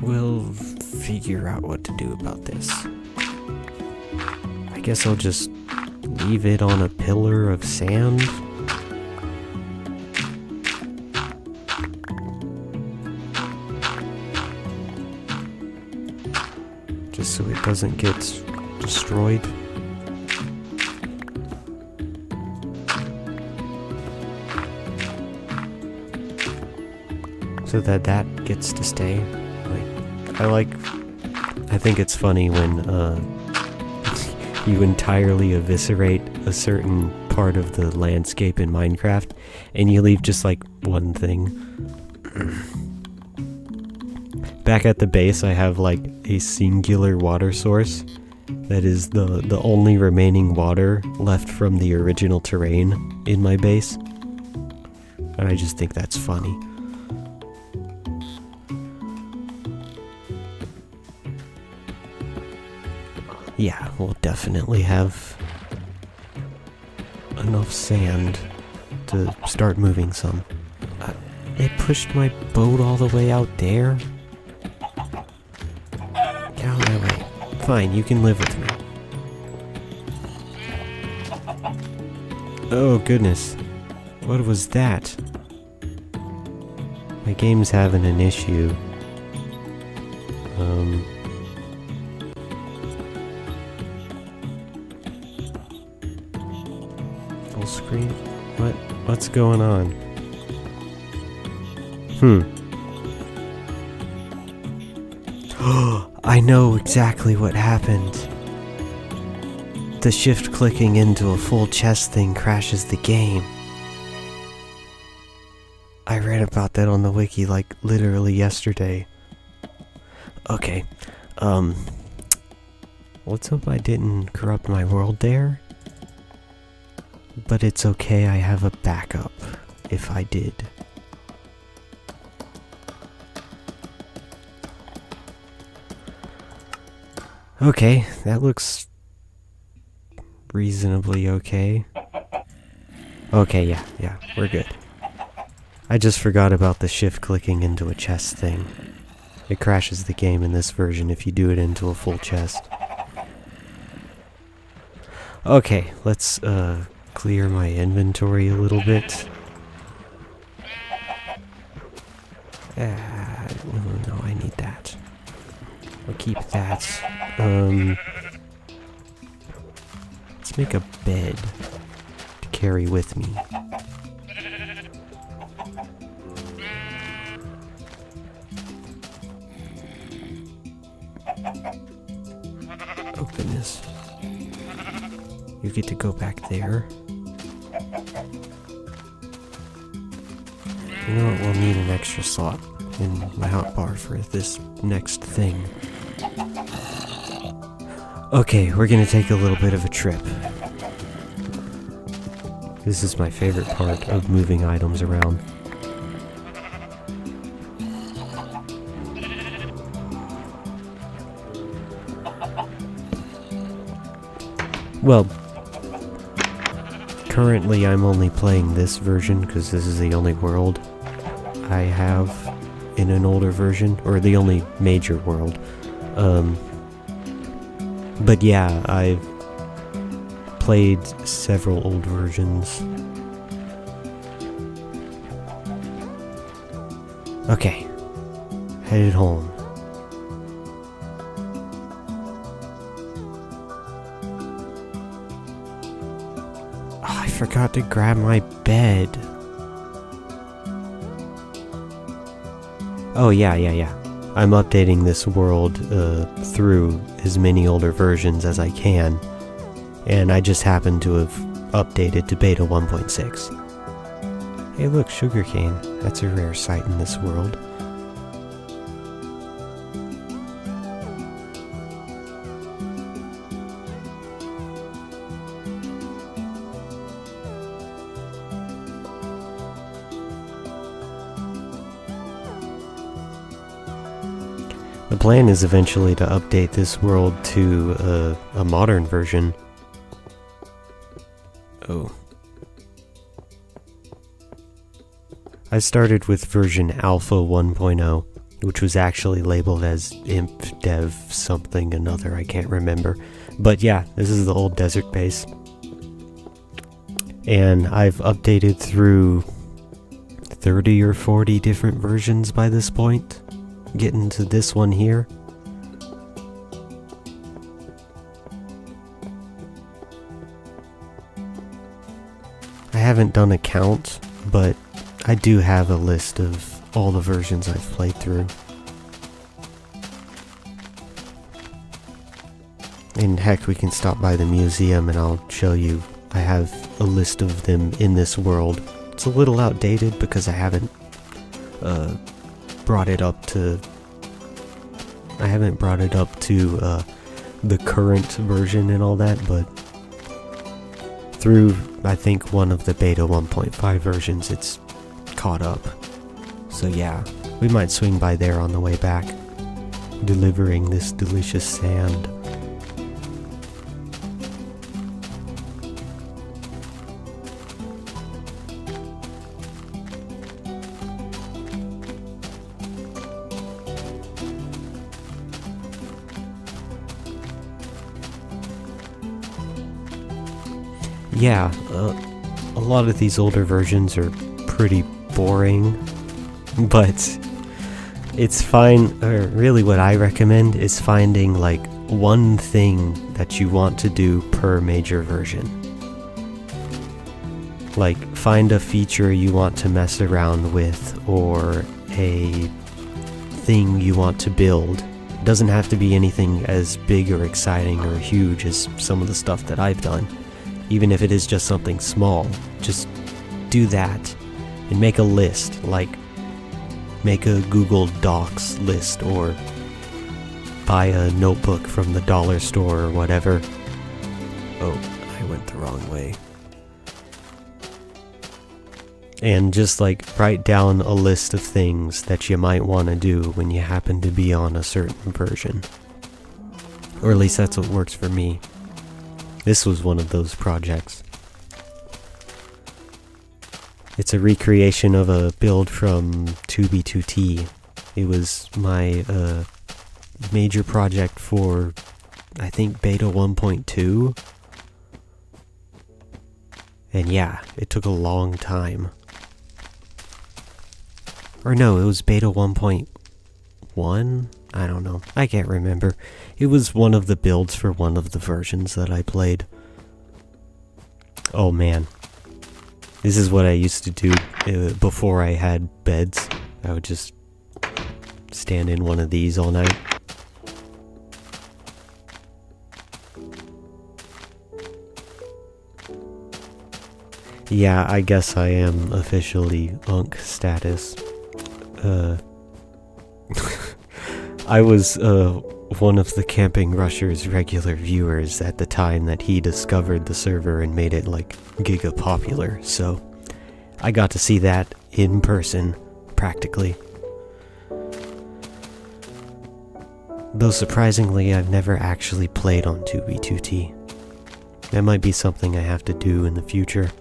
We'll figure out what to do about this. I guess I'll just leave it on a pillar of sand. Just so it doesn't get destroyed. So that gets to stay. I think it's funny when you entirely eviscerate a certain part of the landscape in Minecraft and you leave just like one thing. Back at the base I have like a singular water source that is the only remaining water left from the original terrain in my base. And I just think that's funny. Yeah, we'll definitely have enough sand to start moving some. It pushed my boat all the way out there? Get out of my way. Fine, you can live with me. Oh goodness. What was that? My game's having an issue. Full screen? What's going on? I know exactly what happened. The shift clicking into a full chest thing crashes the game. I read about that on the wiki like literally yesterday. Okay, let's hope I didn't corrupt my world there. But it's okay, I have a backup if I did. Okay, that looks reasonably okay. Okay, yeah, we're good. I just forgot about the shift clicking into a chest thing. It crashes the game in this version if you do it into a full chest. Okay, let's clear my inventory a little bit. No, I need that. I'll keep that. Let's make a bed to carry with me. Oh goodness. You get to go back there. You know what, we'll need an extra slot in my hotbar for this next thing. Okay, we're gonna take a little bit of a trip. This is my favorite part of moving items around. Well, currently I'm only playing this version because this is the only world I have in an older version, or the only major world. But yeah, I've played several old versions. Okay, headed home. Oh, I forgot to grab my bed. Oh yeah. I'm updating this world through as many older versions as I can, and I just happen to have updated to beta 1.6. Hey look, sugarcane. That's a rare sight in this world. The plan is eventually to update this world to a modern version. Oh. I started with version Alpha 1.0, which was actually labeled as imp dev something another, I can't remember. But yeah, this is the old desert base. And I've updated through 30 or 40 different versions by this point, getting to this one here. I haven't done a count, but I do have a list of all the versions I've played through. And heck, we can stop by the museum and I'll show you. I have a list of them in this world. It's a little outdated because I haven't brought it up to the current version and all that, but through I think one of the beta 1.5 versions it's caught up. So yeah, we might swing by there on the way back, delivering this delicious sand. Yeah, a lot of these older versions are pretty boring, but it's fine. Or really what I recommend is finding like one thing that you want to do per major version. Like find a feature you want to mess around with or a thing you want to build. It doesn't have to be anything as big or exciting or huge as some of the stuff that I've done. Even if it is just something small, just do that and make a list, like make a Google Docs list or buy a notebook from the dollar store or whatever. Oh, I went the wrong way. And just like write down a list of things that you might want to do when you happen to be on a certain version. Or at least that's what works for me. This was one of those projects. It's a recreation of a build from 2B2T. It was my major project for, I think, beta 1.2. And yeah, it took a long time. Or no, it was beta 1.1? I don't know. I can't remember. It was one of the builds for one of the versions that I played. Oh man. This is what I used to do before I had beds. I would just stand in one of these all night. Yeah, I guess I am officially Unk status. I was one of the Camping Rusher's regular viewers at the time that he discovered the server and made it like giga popular, so I got to see that in person, practically. Though surprisingly, I've never actually played on 2B2T. That might be something I have to do in the future.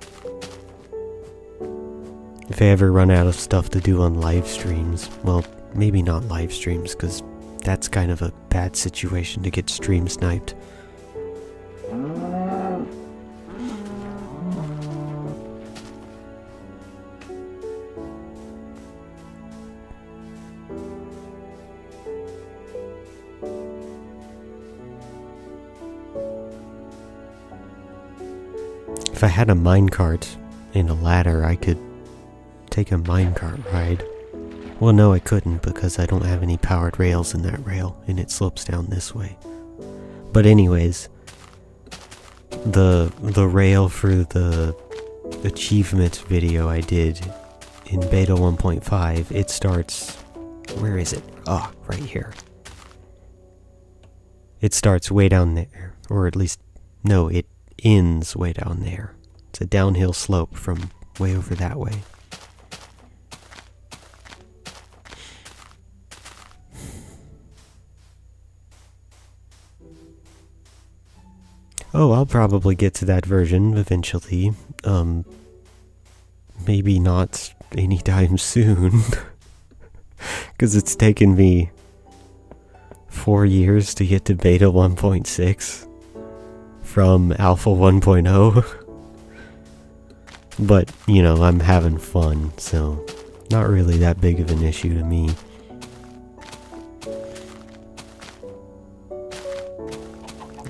If I ever run out of stuff to do on live streams, well, maybe not live streams, because that's kind of a bad situation to get stream sniped. If I had a minecart and a ladder, I could take a minecart ride. Well, no, I couldn't because I don't have any powered rails in that rail, and it slopes down this way. But anyways, the rail for the achievement video I did in beta 1.5, it starts... Where is it? Ah, right here. It starts way down there, or at least, no, it ends way down there. It's a downhill slope from way over that way. Oh, I'll probably get to that version eventually. Maybe not anytime soon. Because it's taken me 4 years to get to beta 1.6 from alpha 1.0. But, you know, I'm having fun, so not really that big of an issue to me.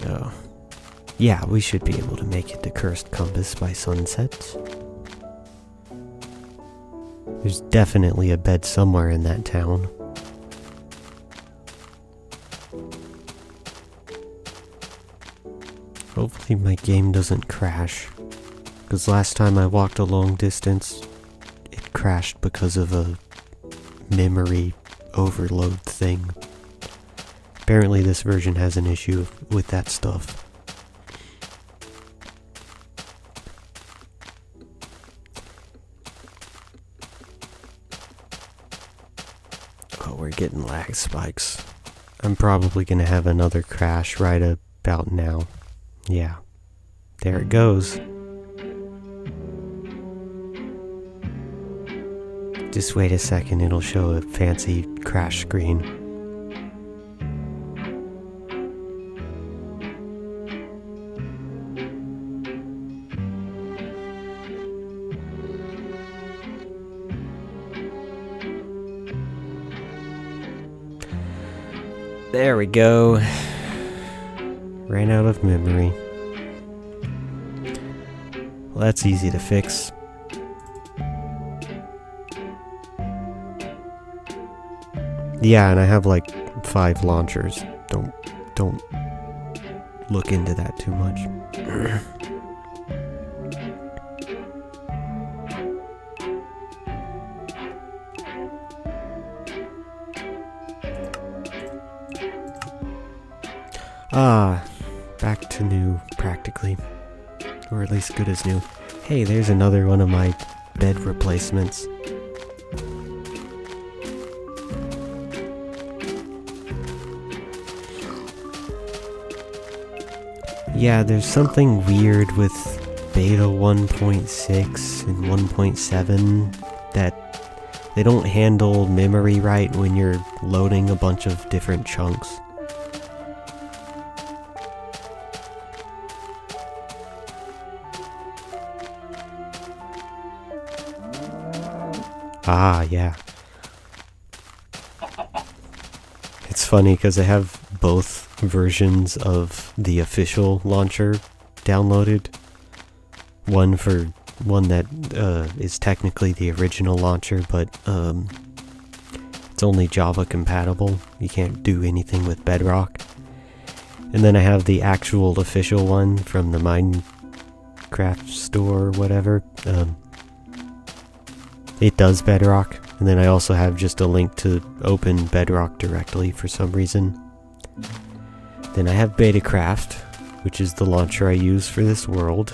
Oh. Yeah, we should be able to make it to Cursed Compass by sunset. There's definitely a bed somewhere in that town. Hopefully my game doesn't crash. Because last time I walked a long distance, it crashed because of a memory overload thing. Apparently this version has an issue with that stuff. Oh, we're getting lag spikes. I'm probably gonna have another crash right about now. Yeah. There it goes. Just wait a second, it'll show a fancy crash screen. There we go. Ran out of memory. Well, that's easy to fix. Yeah, and I have like 5 launchers. Don't look into that too much. Back to new, practically. Or at least good as new. Hey, there's another one of my bed replacements. Yeah, there's something weird with beta 1.6 and 1.7 that they don't handle memory right when you're loading a bunch of different chunks. Ah, yeah. It's funny because I have both versions of the official launcher downloaded. One that is technically the original launcher, but it's only Java compatible. You can't do anything with Bedrock. And then I have the actual official one from the Minecraft store or whatever. It does Bedrock, and then I also have just a link to open Bedrock directly for some reason. Then I have Betacraft, which is the launcher I use for this world.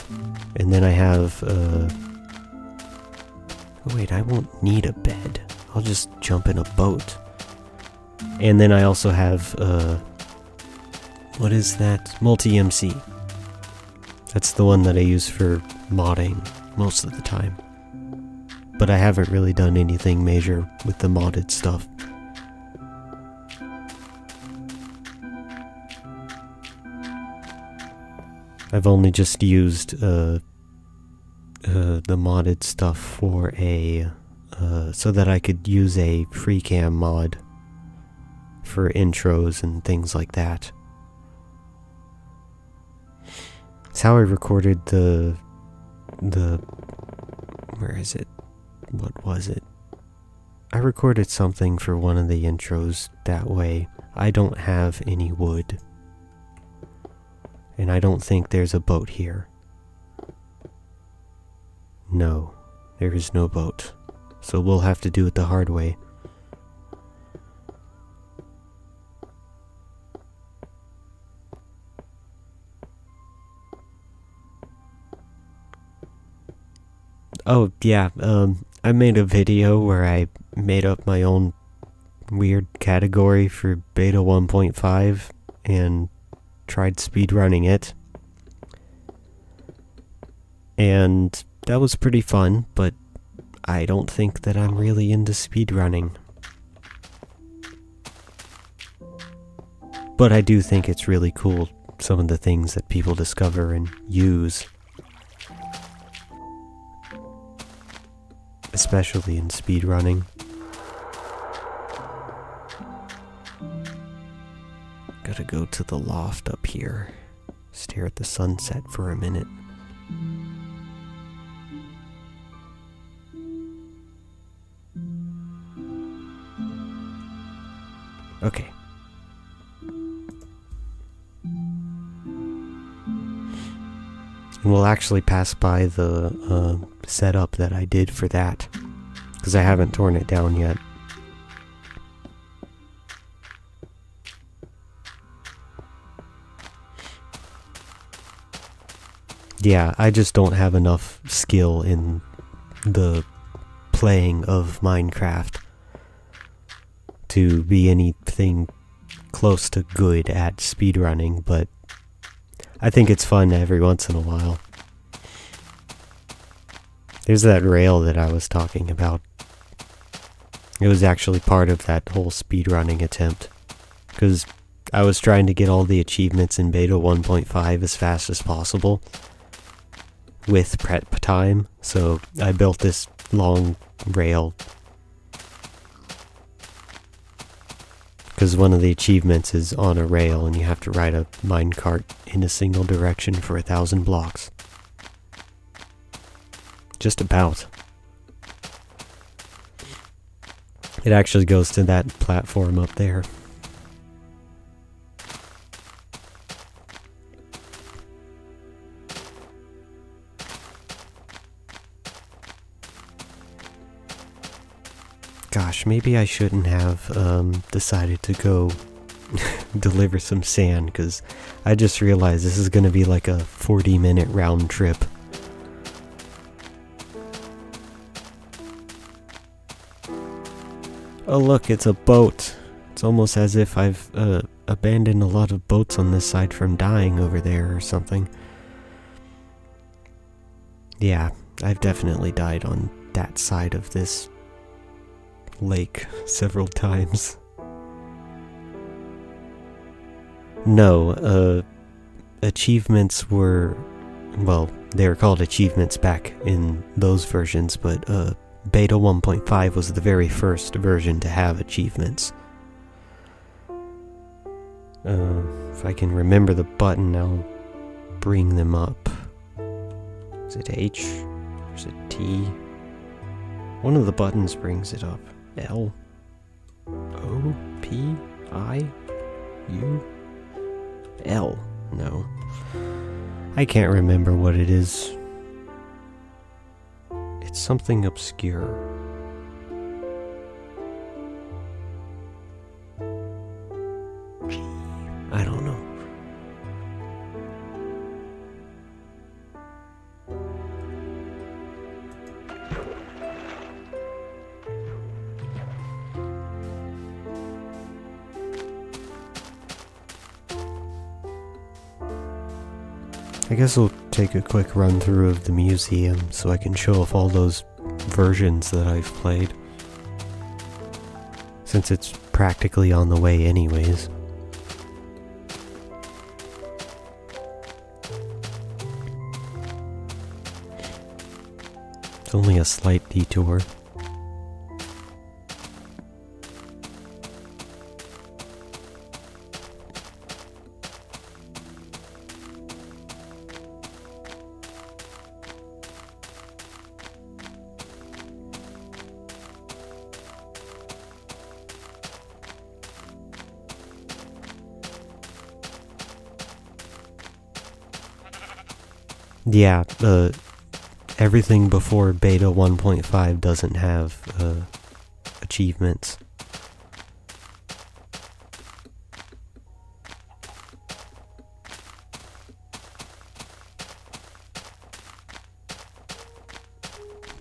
And then I have, oh wait, I won't need a bed. I'll just jump in a boat. And then I also have, what is that? Multi-MC. That's the one that I use for modding most of the time. But I haven't really done anything major with the modded stuff. I've only just used the modded stuff for a so that I could use a free cam mod for intros and things like that. It's how I recorded the where is it? What was it? I recorded something for one of the intros that way. I don't have any wood. And I don't think there's a boat here. No, there is no boat. So we'll have to do it the hard way. Oh, yeah, I made a video where I made up my own weird category for beta 1.5 and tried speedrunning it. And that was pretty fun, but I don't think that I'm really into speedrunning. But I do think it's really cool, some of the things that people discover and use. Especially in speedrunning. Gotta go to the loft up here. Stare at the sunset for a minute. Okay. And we'll actually pass by the setup that I did for that, because I haven't torn it down yet. Yeah, I just don't have enough skill in the playing of Minecraft to be anything close to good at speedrunning, but I think it's fun every once in a while. There's that rail that I was talking about. It was actually part of that whole speedrunning attempt, because I was trying to get all the achievements in beta 1.5 as fast as possible with prep time, so I built this long rail. Because one of the achievements is on a rail and you have to ride a minecart in a single direction for 1,000 blocks. Just about. It actually goes to that platform up there. Gosh, maybe I shouldn't have decided to go deliver some sand, because I just realized this is going to be like a 40-minute round trip. Oh look, it's a boat. It's almost as if I've abandoned a lot of boats on this side from dying over there or something. Yeah, I've definitely died on that side of this lake several times. No, achievements were, well, they were called achievements back in those versions, but beta 1.5 was the very first version to have achievements. If I can remember the button, I'll bring them up. Is it H or is it T? One of the buttons brings it up. L O P I U L. No. I can't remember what it is. It's something obscure. G. I don't know. I guess we'll take a quick run through of the museum so I can show off all those versions that I've played, since it's practically on the way anyways. It's only a slight detour. Yeah, everything before beta 1.5 doesn't have achievements.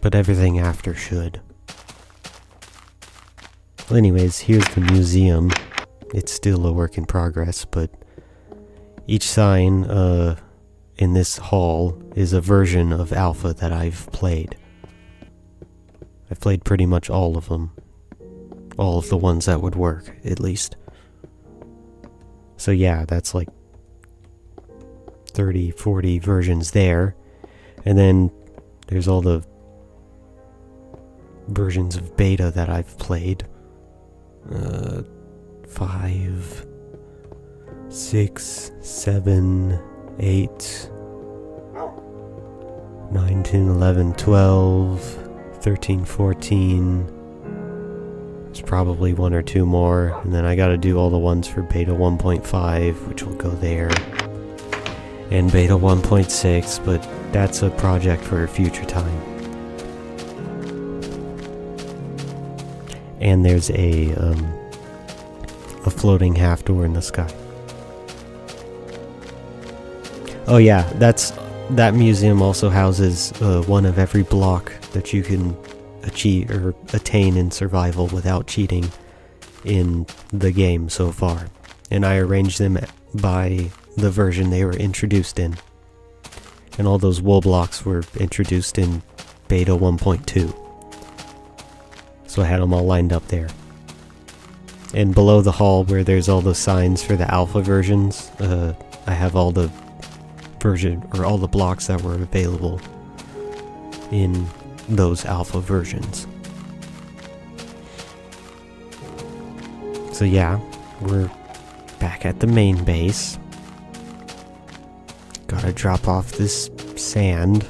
But everything after should. Well, anyways, here's the museum. It's still a work in progress, but each sign in this hall is a version of Alpha that I've played. I've played pretty much all of them. All of the ones that would work, at least. So yeah, that's like 30, 40 versions there. And then there's all the versions of beta that I've played. 5, 6, 7, 8, 9, 10, 11, 12, 13, 14. There's probably one or two more. And then I gotta do all the ones for beta 1.5, which will go there. And beta 1.6, but that's a project for a future time. And there's a floating half door in the sky. Oh yeah, that museum also houses one of every block that you can achieve or attain in survival without cheating in the game so far. And I arranged them by the version they were introduced in. And all those wool blocks were introduced in beta 1.2. So I had them all lined up there. And below the hall where there's all the signs for the alpha versions, I have all the all the blocks that were available in those alpha versions. So yeah, we're back at the main base. Gotta drop off this sand.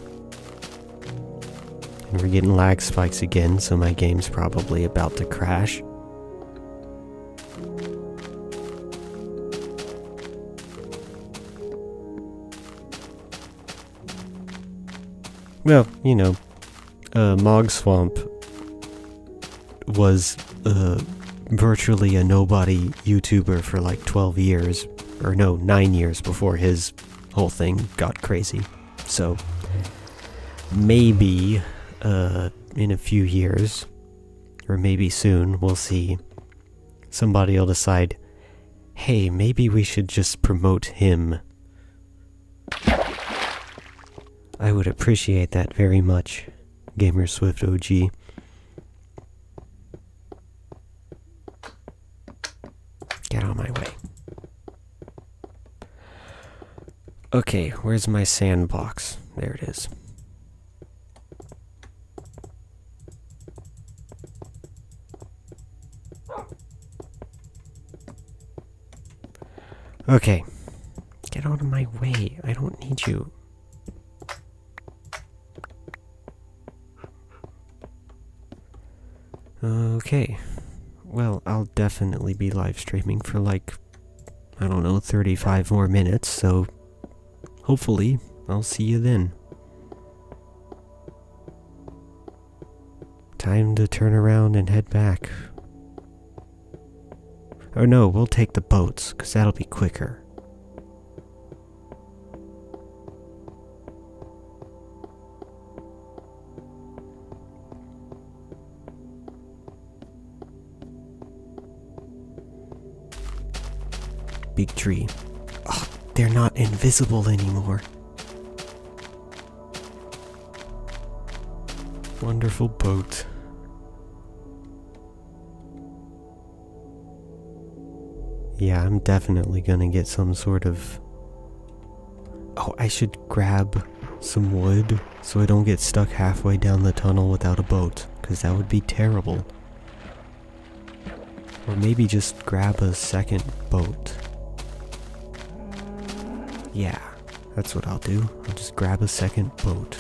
And we're getting lag spikes again, so my game's probably about to crash. Well, you know, Mog Swamp was virtually a nobody YouTuber for like 12 years, or no, 9 years before his whole thing got crazy. So maybe in a few years, or maybe soon, we'll see, somebody will decide, hey, maybe we should just promote him. I would appreciate that very much, GamerSwift OG. Get out of my way. Okay, where's my sandbox? There it is. Okay. Get out of my way. I don't need you. Okay. Well, I'll definitely be live streaming for like, I don't know, 35 more minutes, so hopefully I'll see you then. Time to turn around and head back. Or no, we'll take the boats, 'cause that'll be quicker. Big tree. Oh, they're not invisible anymore. Wonderful boat. Yeah, I'm definitely gonna get some sort of... Oh, I should grab some wood so I don't get stuck halfway down the tunnel without a boat, because that would be terrible. Or maybe just grab a second boat. Yeah, that's what I'll do. I'll just grab a second boat.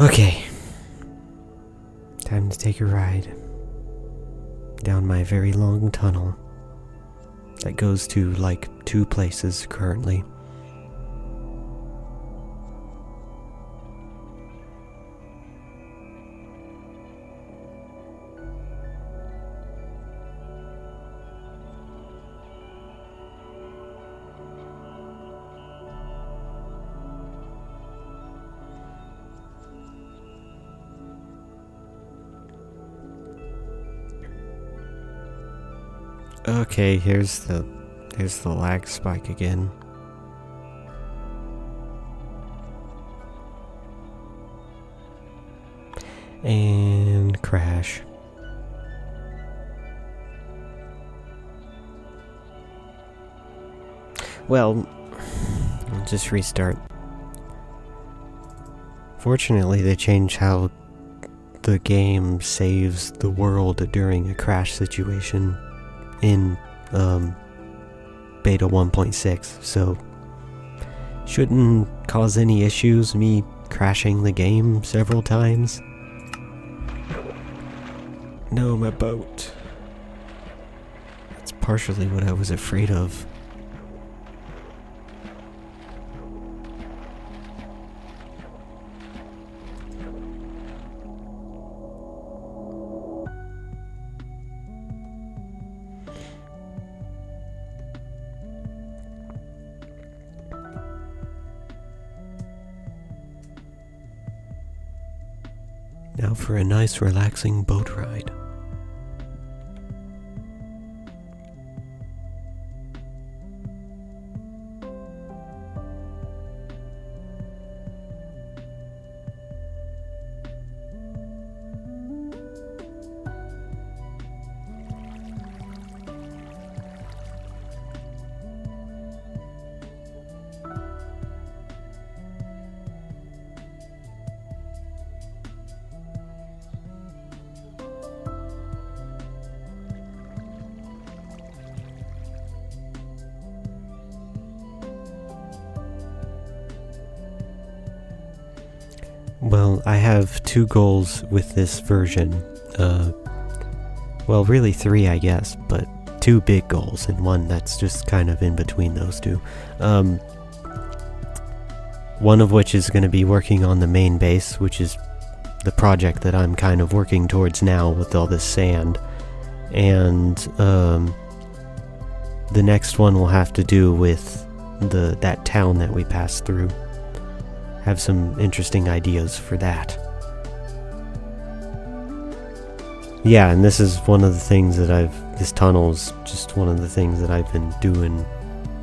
Okay, time to take a ride down my very long tunnel that goes to like 2 places currently. Okay, here's the lag spike again. And crash. Well, I'll just restart. Fortunately, they changed how the game saves the world during a crash situation in beta 1.6, so shouldn't cause any issues me crashing the game several times. No, my boat. That's partially what I was afraid of. Now for a nice relaxing boat ride. Well, I have 2 goals with this version. Well, really 3, I guess, but 2 big goals and 1 that's just kind of in between those 2. One of which is going to be working on the main base, which is the project that I'm kind of working towards now with all this sand. And the next one will have to do with that town that we passed through. Have some interesting ideas for that. Yeah, and this is one of the things that this tunnel's just one of the things that I've been doing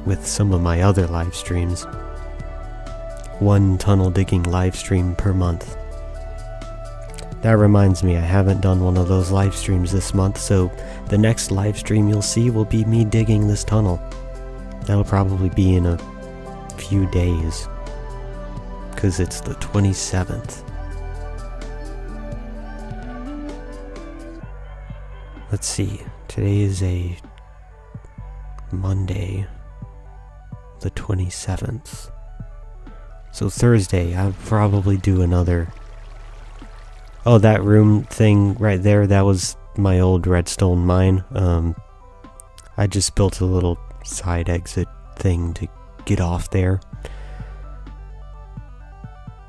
with some of my other live streams. 1 tunnel digging live stream per month. That reminds me, I haven't done one of those live streams this month, so the next live stream you'll see will be me digging this tunnel. That'll probably be in a few days, because it's the 27th. Let's see, today is a Monday, the 27th. So Thursday, I'll probably do another... Oh, that room thing right there, that was my old redstone mine. I just built a little side exit thing to get off there.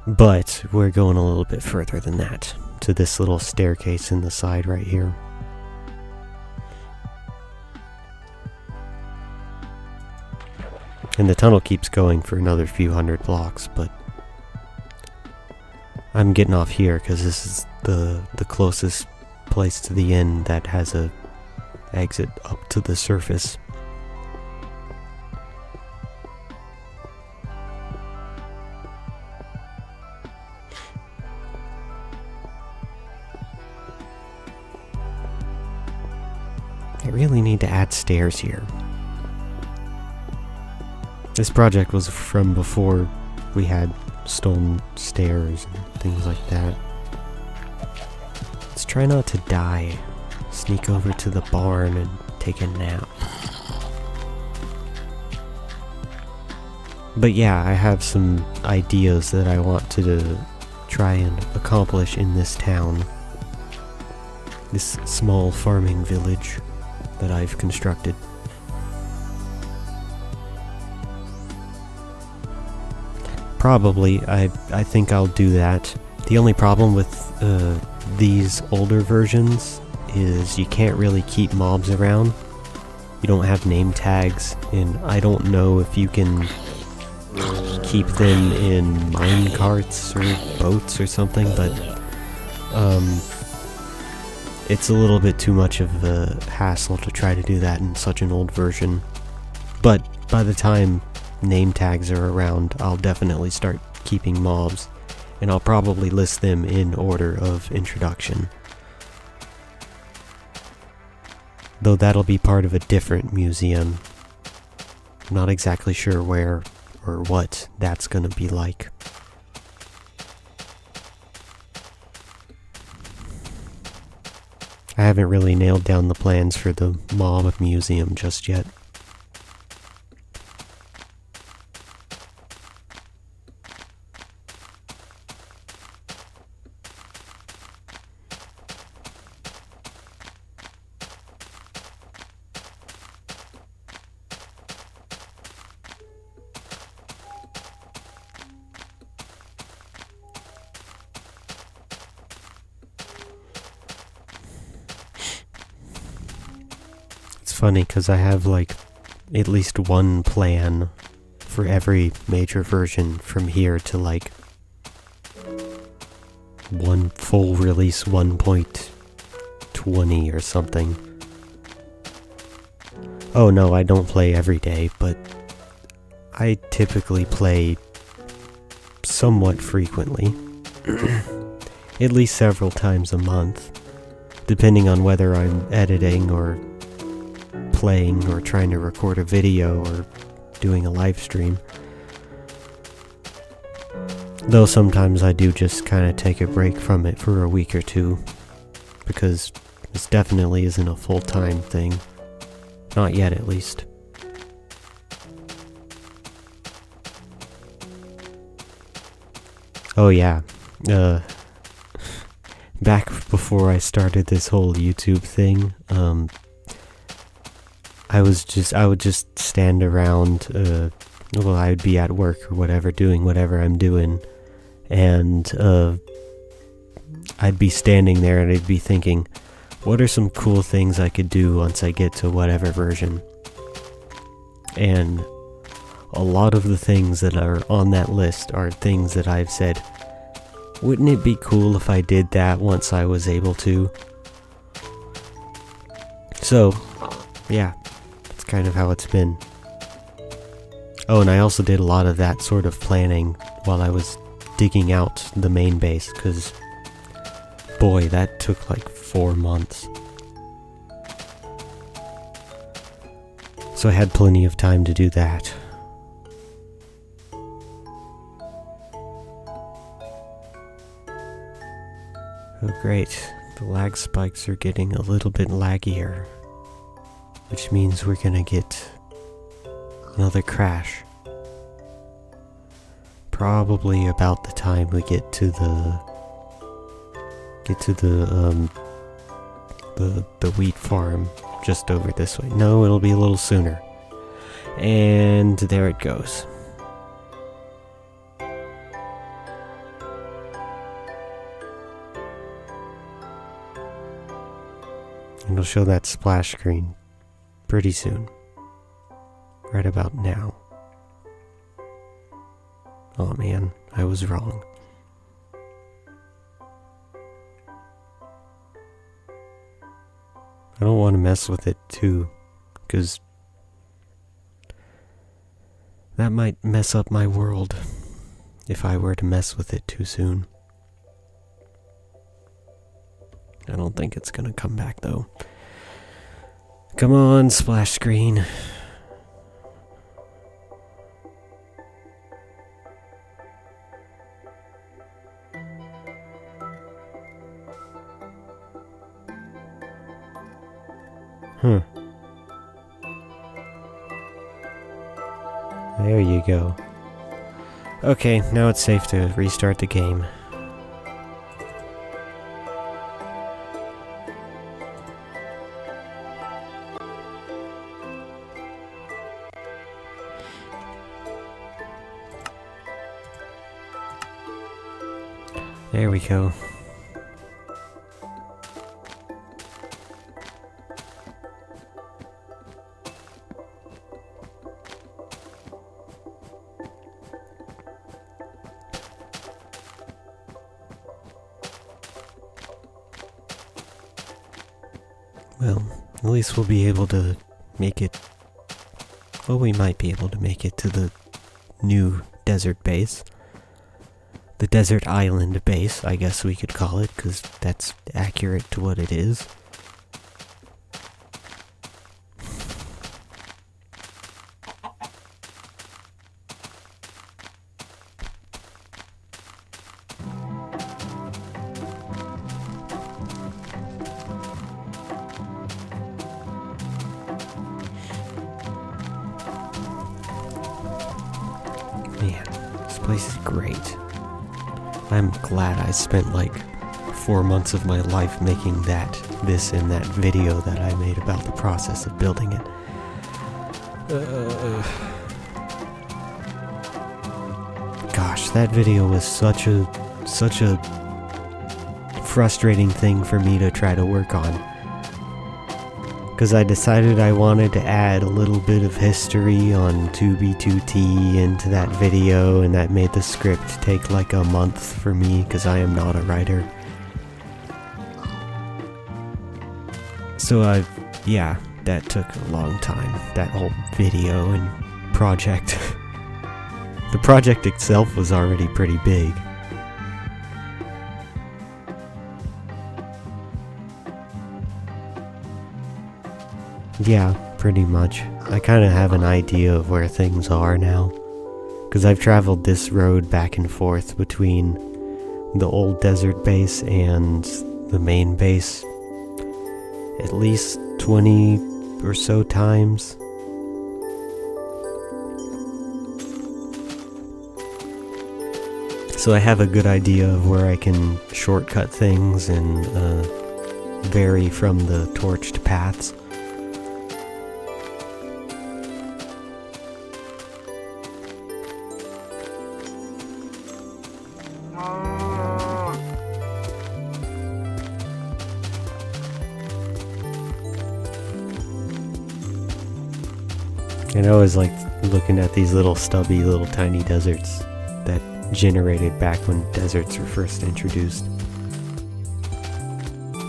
But we're going a little bit further than that, to this little staircase in the side right here. And the tunnel keeps going for another few hundred blocks, but I'm getting off here because this is the closest place to the end that has a exit up to the surface. I really need to add stairs here. This project was from before we had stone stairs and things like that. Let's try not to die. Sneak over to the barn and take a nap. But yeah, I have some ideas that I want to try and accomplish in this town. This small farming village that I've constructed. Probably, I think I'll do that. The only problem with these older versions is you can't really keep mobs around. You don't have name tags, and I don't know if you can keep them in mine carts or boats or something, but It's a little bit too much of a hassle to try to do that in such an old version. But by the time name tags are around, I'll definitely start keeping mobs, and I'll probably list them in order of introduction. Though that'll be part of a different museum. I'm not exactly sure where or what that's gonna be like. I haven't really nailed down the plans for the mob museum just yet. Funny because I have like at least one plan for every major version from here to like one full release 1.20 or something. Oh no, I don't play every day, but I typically play somewhat frequently. At least several times a month, depending on whether I'm editing or playing or trying to record a video or doing a live stream. Though sometimes I do just kind of take a break from it for a week or two, because this definitely isn't a full-time thing. Not yet, at least. Oh yeah, back before I started this whole YouTube thing, I would just stand around, well, I would be at work or whatever, doing whatever I'm doing, and I'd be standing there and I'd be thinking, what are some cool things I could do once I get to whatever version? And a lot of the things that are on that list are things that I've said, wouldn't it be cool if I did that once I was able to? So, yeah. Kind of how it's been. Oh, and I also did a lot of that sort of planning while I was digging out the main base, because boy, that took like 4 months. So I had plenty of time to do that. Oh great, the lag spikes are getting a little bit laggier, which means we're gonna get another crash. Probably about the time we get to the wheat farm just over this way. No, it'll be a little sooner. And there it goes. And it'll show that splash screen pretty soon. Right about now. Oh man, I was wrong. I don't want to mess with it too, because that might mess up my world if I were to mess with it too soon. I don't think it's gonna come back though. Come on, splash screen. There you go. Okay, now it's safe to restart the game. There we go. Well, at least we'll be able to make it... Well, we might be able to make it to the new desert base. The desert island base, I guess we could call it, because that's accurate to what it is. Man, this place is great. I'm glad I spent like 4 months of my life making this and that video that I made about the process of building it. Gosh, that video was such a frustrating thing for me to try to work on. Because I decided I wanted to add a little bit of history on 2B2T into that video, and that made the script take like a month for me, because I am not a writer. So yeah, that took a long time, that whole video and project. The project itself was already pretty big. Yeah, pretty much. I kind of have an idea of where things are now, because I've traveled this road back and forth between the old desert base and the main base at least 20 or so times. So I have a good idea of where I can shortcut things and vary from the torched paths. And I always like looking at these little stubby, little tiny deserts that generated back when deserts were first introduced.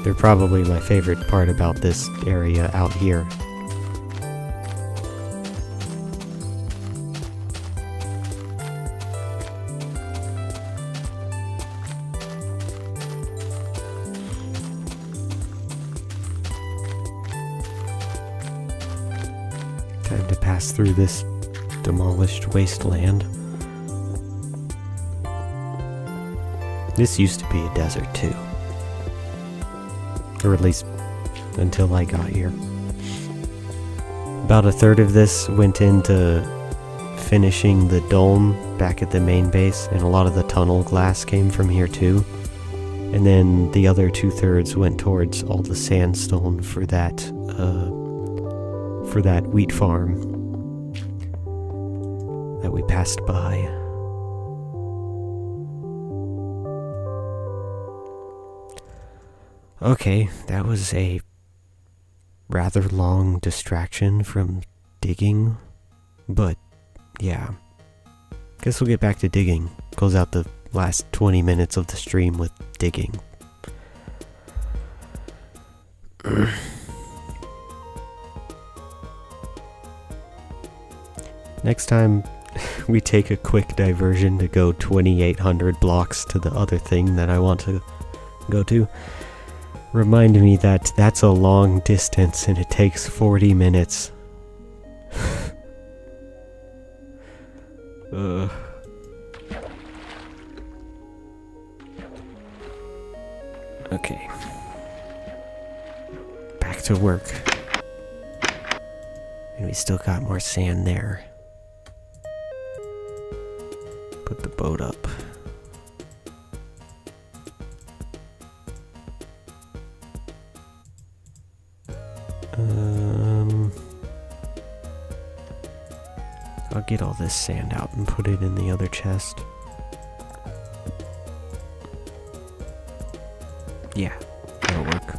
They're probably my favorite part about this area out here. Time to pass through this demolished wasteland. This used to be a desert too. Or at least until I got here. About a third of this went into finishing the dome back at the main base, and a lot of the tunnel glass came from here too. And then the other 2/3 went towards all the sandstone for that wheat farm that we passed by. Okay, that was a rather long distraction from digging, but yeah. Guess we'll get back to digging. Close out the last 20 minutes of the stream with digging. Next time, we take a quick diversion to go 2,800 blocks to the other thing that I want to go to. Remind me that that's a long distance and it takes 40 minutes. Okay. Back to work. And we still got more sand there. Put the boat up. I'll get all this sand out and put it in the other chest. Yeah, that'll work.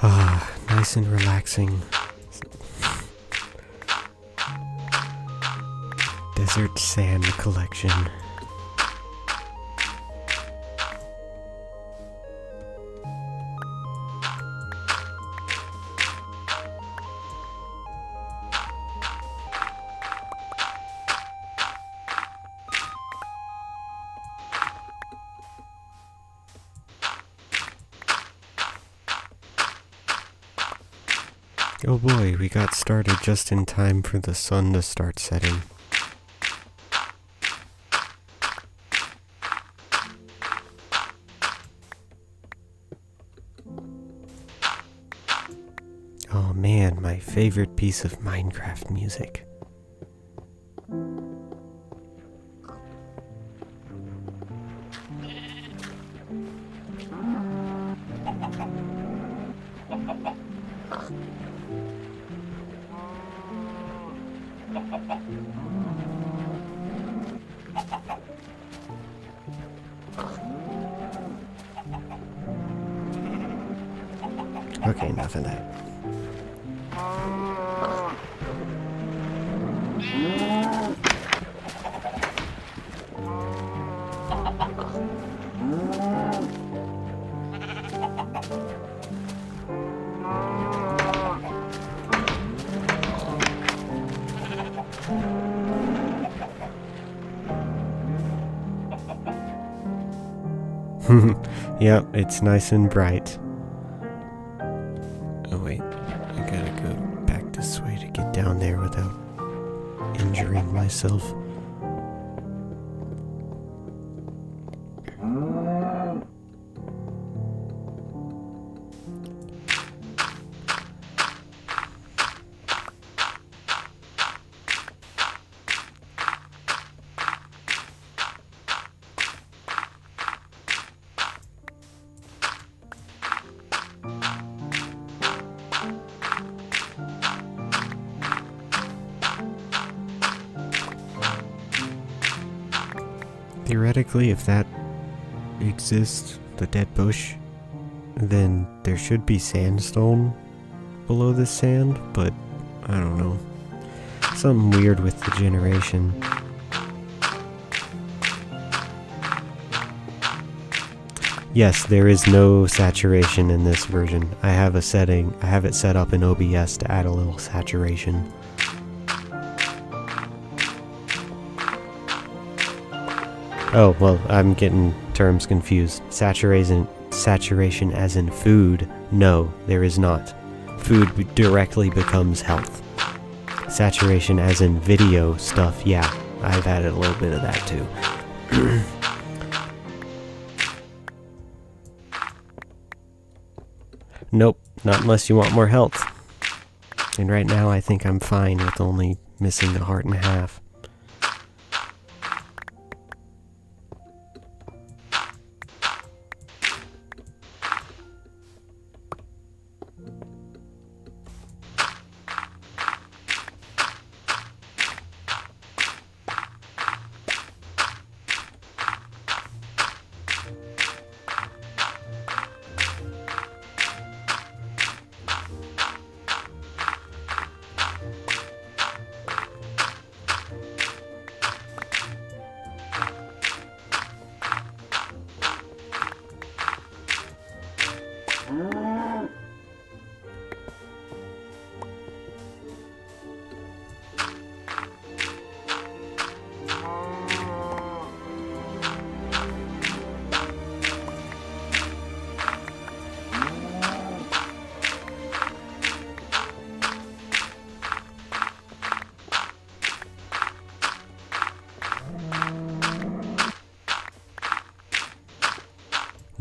Ah, nice and relaxing. Desert sand collection. Oh boy, we got started just in time for the sun to start setting. Oh man, my favorite piece of Minecraft music. Okay, enough of that. Yep, it's nice and bright. Oh wait, I gotta go back this way to get down there without injuring myself. Theoretically, if that exists, the dead bush, then there should be sandstone below this sand, but I don't know. Something weird with the generation. Yes, there is no saturation in this version. I have it set up in OBS to add a little saturation. Oh, well, I'm getting terms confused. Saturation as in food? No, there is not. Food directly becomes health. Saturation as in video stuff, yeah, I've added a little bit of that too. Nope, not unless you want more health. And right now I think I'm fine with only missing a heart and a half.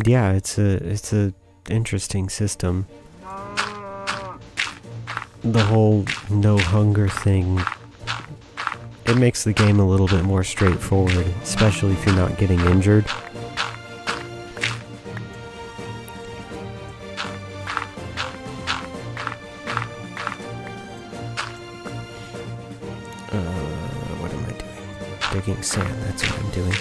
Yeah, it's a interesting system. The whole no hunger thing, it makes the game a little bit more straightforward, especially if you're not getting injured. What am I doing? Digging sand, that's what I'm doing.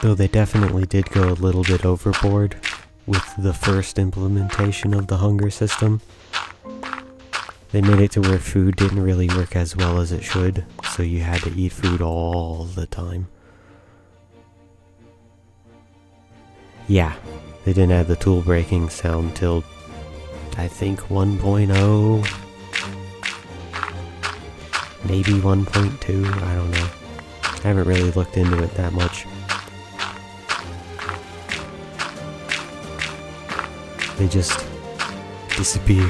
Though they definitely did go a little bit overboard with the first implementation of the hunger system. They made it to where food didn't really work as well as it should, so you had to eat food all the time. Yeah, they didn't add the tool breaking sound till, I think, 1.0, maybe 1.2, I don't know. I haven't really looked into it that much. They just disappear.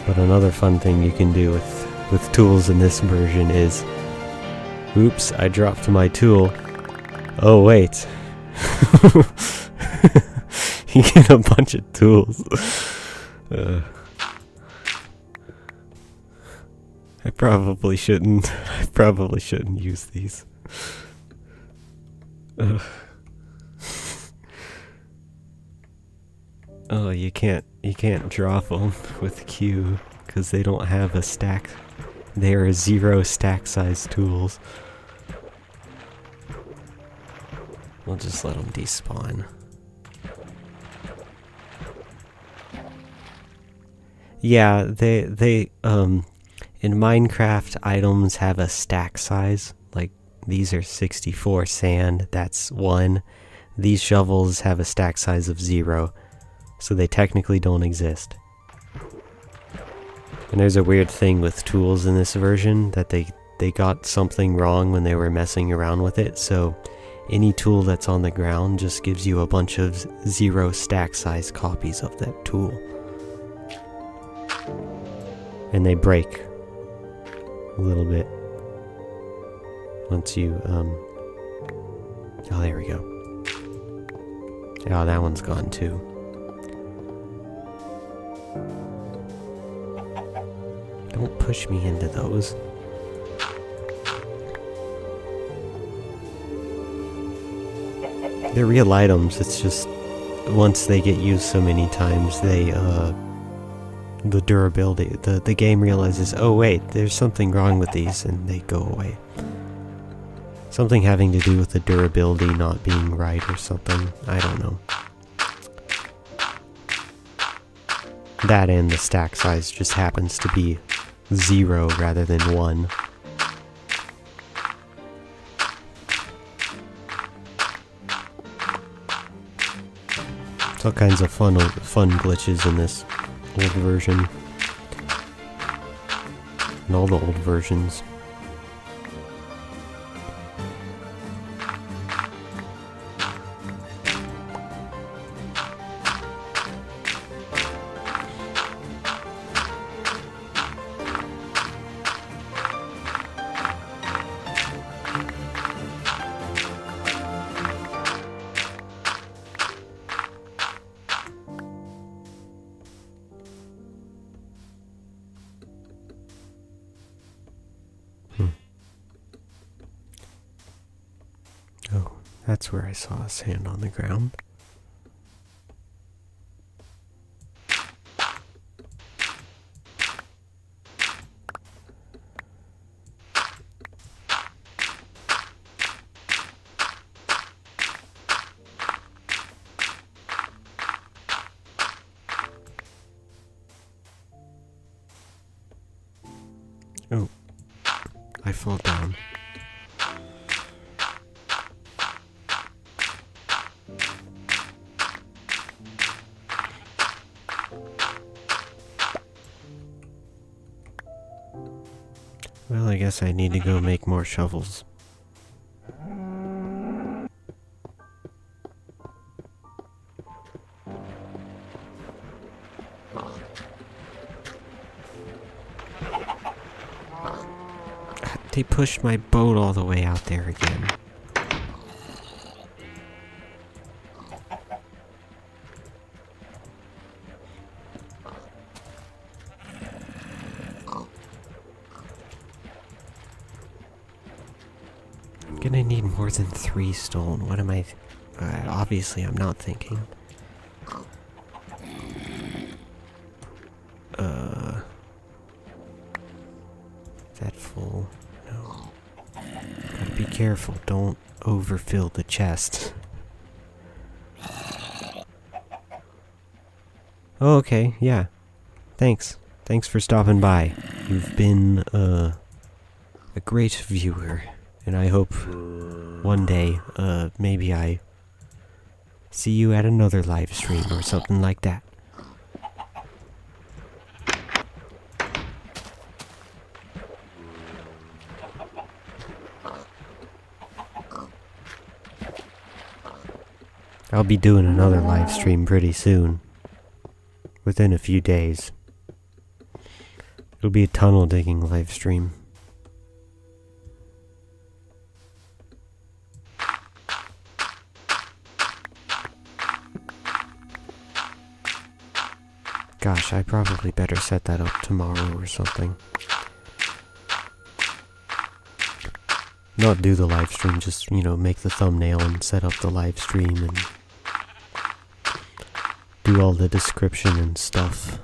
But another fun thing you can do with tools in this version is, oops, I dropped my tool. Oh wait. You get a bunch of tools. I probably shouldn't use these. Oh, you can't drop them with Q because they don't have a stack. They are 0 stack size tools. We'll just let them despawn. Yeah, they in Minecraft items have a stack size. Like these are 64 sand, that's 1. These shovels have a stack size of 0. So they technically don't exist. And there's a weird thing with tools in this version, that they got something wrong when they were messing around with it, so any tool that's on the ground just gives you a bunch of 0 stack size copies of that tool. And they break a little bit once you, oh, there we go. Oh, that one's gone too. Don't push me into those. They're real items, it's just once they get used so many times, they, the durability, the game realizes, oh wait, there's something wrong with these, and they go away. Something having to do with the durability not being right or something, I don't know. That and the stack size just happens to be 0 rather than 1. There's all kinds of fun glitches in this old version. And all the old versions. Oh, that's where I saw a sand on the ground. Oh, I fall down. Well, I guess I need to go make more shovels. They pushed my boat all the way out there again. I'm gonna need more than 3 stone. What am I... obviously I'm not thinking. Is that full? No. Be careful, don't overfill the chest. Oh, okay, yeah. Thanks. Thanks for stopping by. You've been, a great viewer, and I hope one day, maybe I see you at another live stream or something like that. I'll be doing another live stream pretty soon. Within a few days. It'll be a tunnel digging live stream. Gosh, I probably better set that up tomorrow or something. Not do the live stream, just, make the thumbnail and set up the live stream and do all the description and stuff.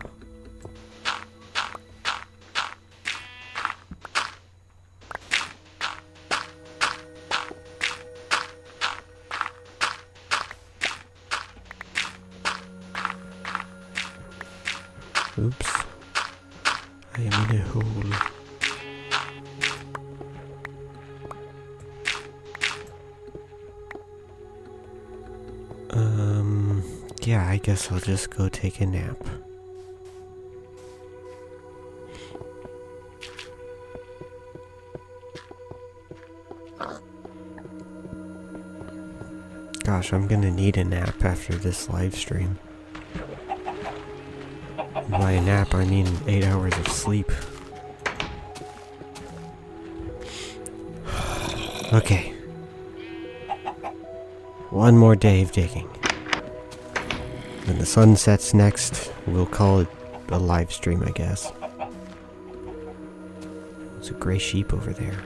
Oops. I am in a hole. Yeah, I guess I'll just go take a nap. Gosh, I'm gonna need a nap after this live stream. And by a nap, I mean 8 hours of sleep. Okay. One more day of digging. When the sun sets next, we'll call it a live stream, I guess. There's a gray sheep over there.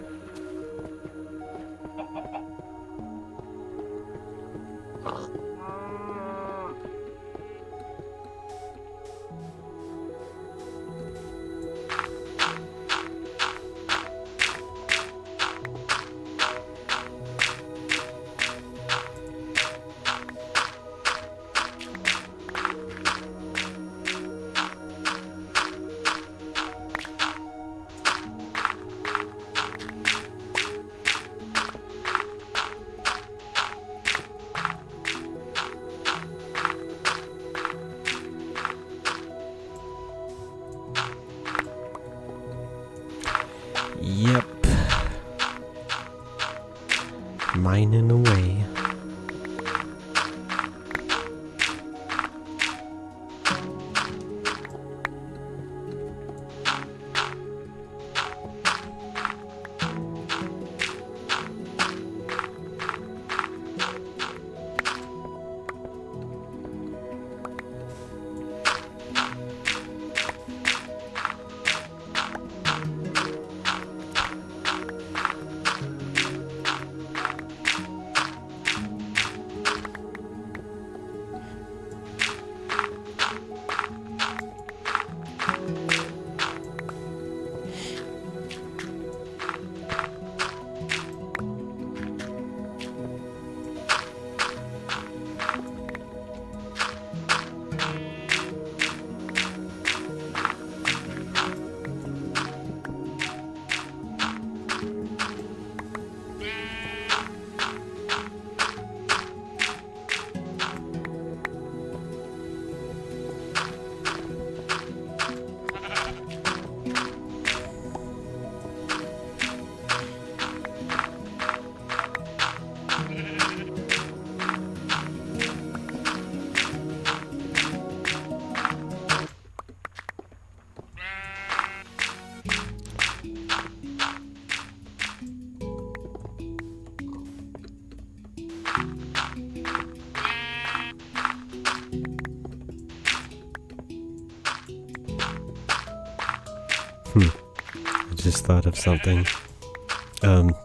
Yep. Mining away. I just thought of something. The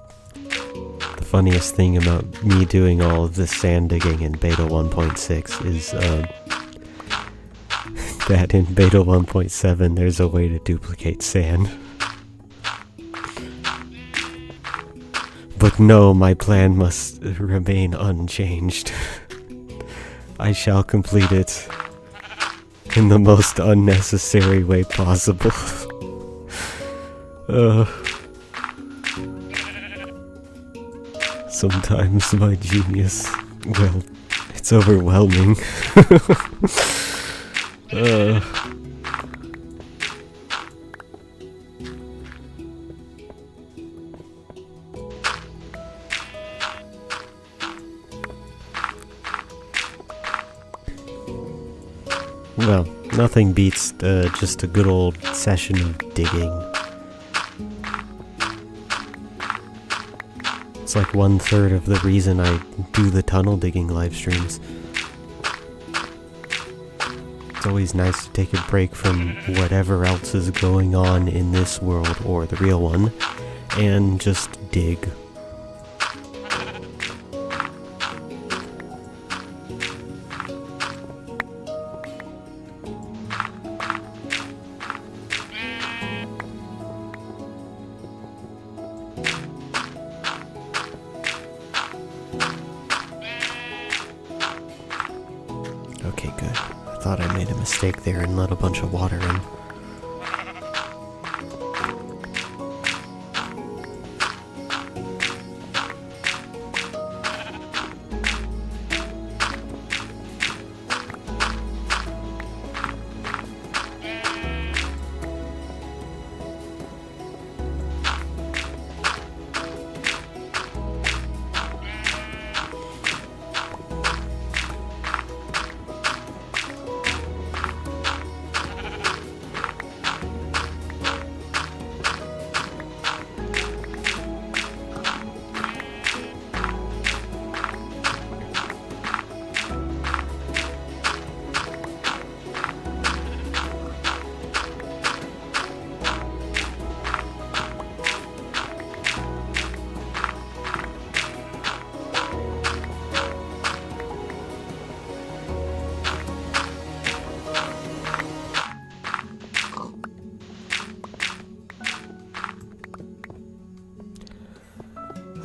funniest thing about me doing all of this sand digging in beta 1.6 is that in beta 1.7 there's a way to duplicate sand. But no, my plan must remain unchanged. I shall complete it in the most unnecessary way possible. Sometimes my genius, well, it's overwhelming. Well, nothing beats just a good old session of digging. It's like 1/3 of the reason I do the tunnel digging live streams. It's always nice to take a break from whatever else is going on in this world, or the real one, and just dig. Okay, good. I thought I made a mistake there and let a bunch of water in.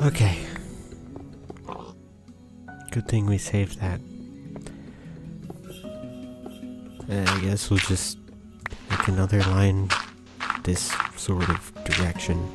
Okay. Good thing we saved that. I guess we'll just make another line this sort of direction.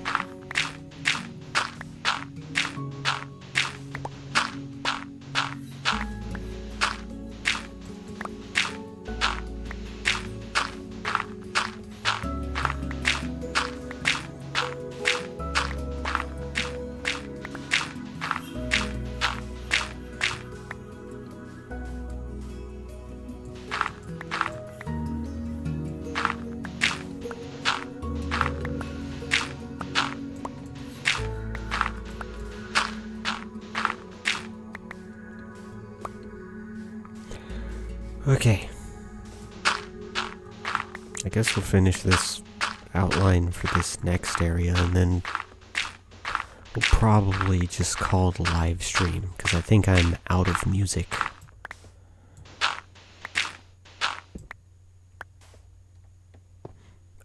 Okay. I guess we'll finish this outline for this next area, and then we'll probably just call it a live stream, because I think I'm out of music.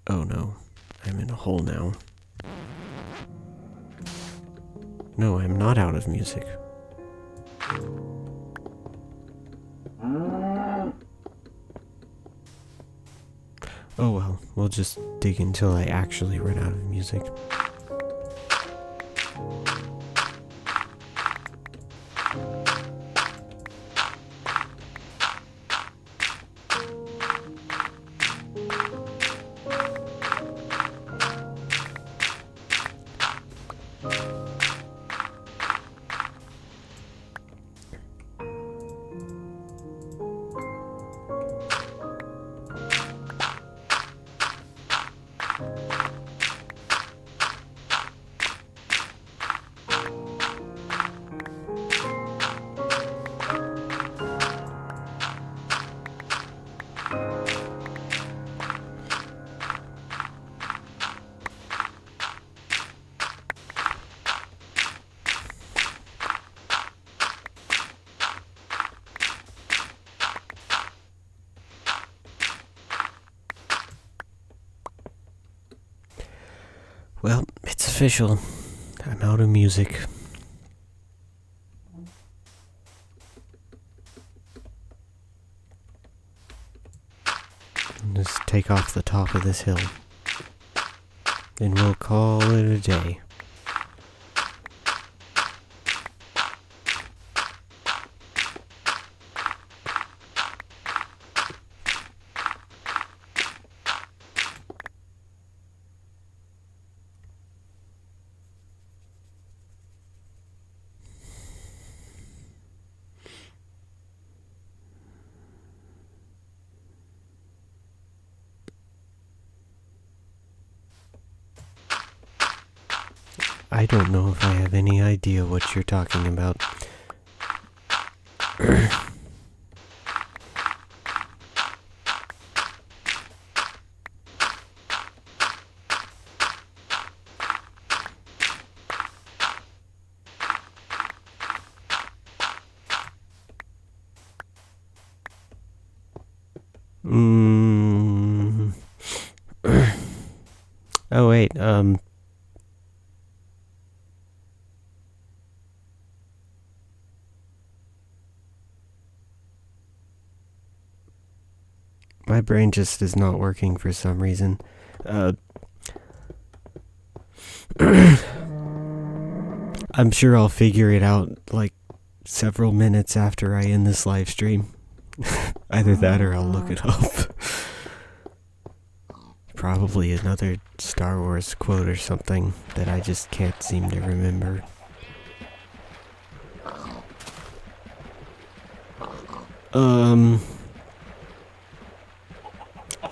Oh no, I'm in a hole now. No, I'm not out of music. Oh well, we'll just dig until I actually run out of music. Well, it's official. I'm out of music. take off the top of this hill. And we'll call it a day. I don't know if I have any idea what you're talking about. Oh wait, my brain just is not working for some reason. I'm sure I'll figure it out like several minutes after I end this live stream. Either that or I'll look it up. Probably another Star Wars quote or something that I just can't seem to remember.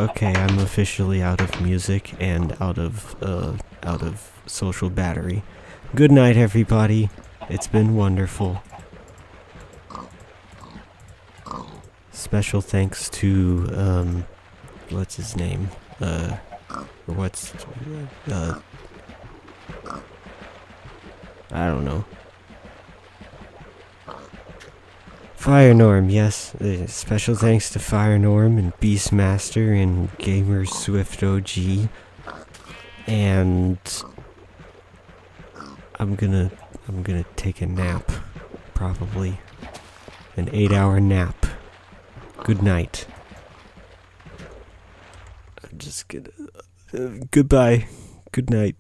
Okay, I'm officially out of music and out of social battery. Good night, everybody. It's been wonderful. Special thanks to, what's his name? I don't know. Fire Norm, yes. Special thanks to Fire Norm and Beastmaster and Gamer Swift OG. And I'm gonna take a nap, probably. An 8-hour nap. Good night. I'm just gonna... goodbye. Good night.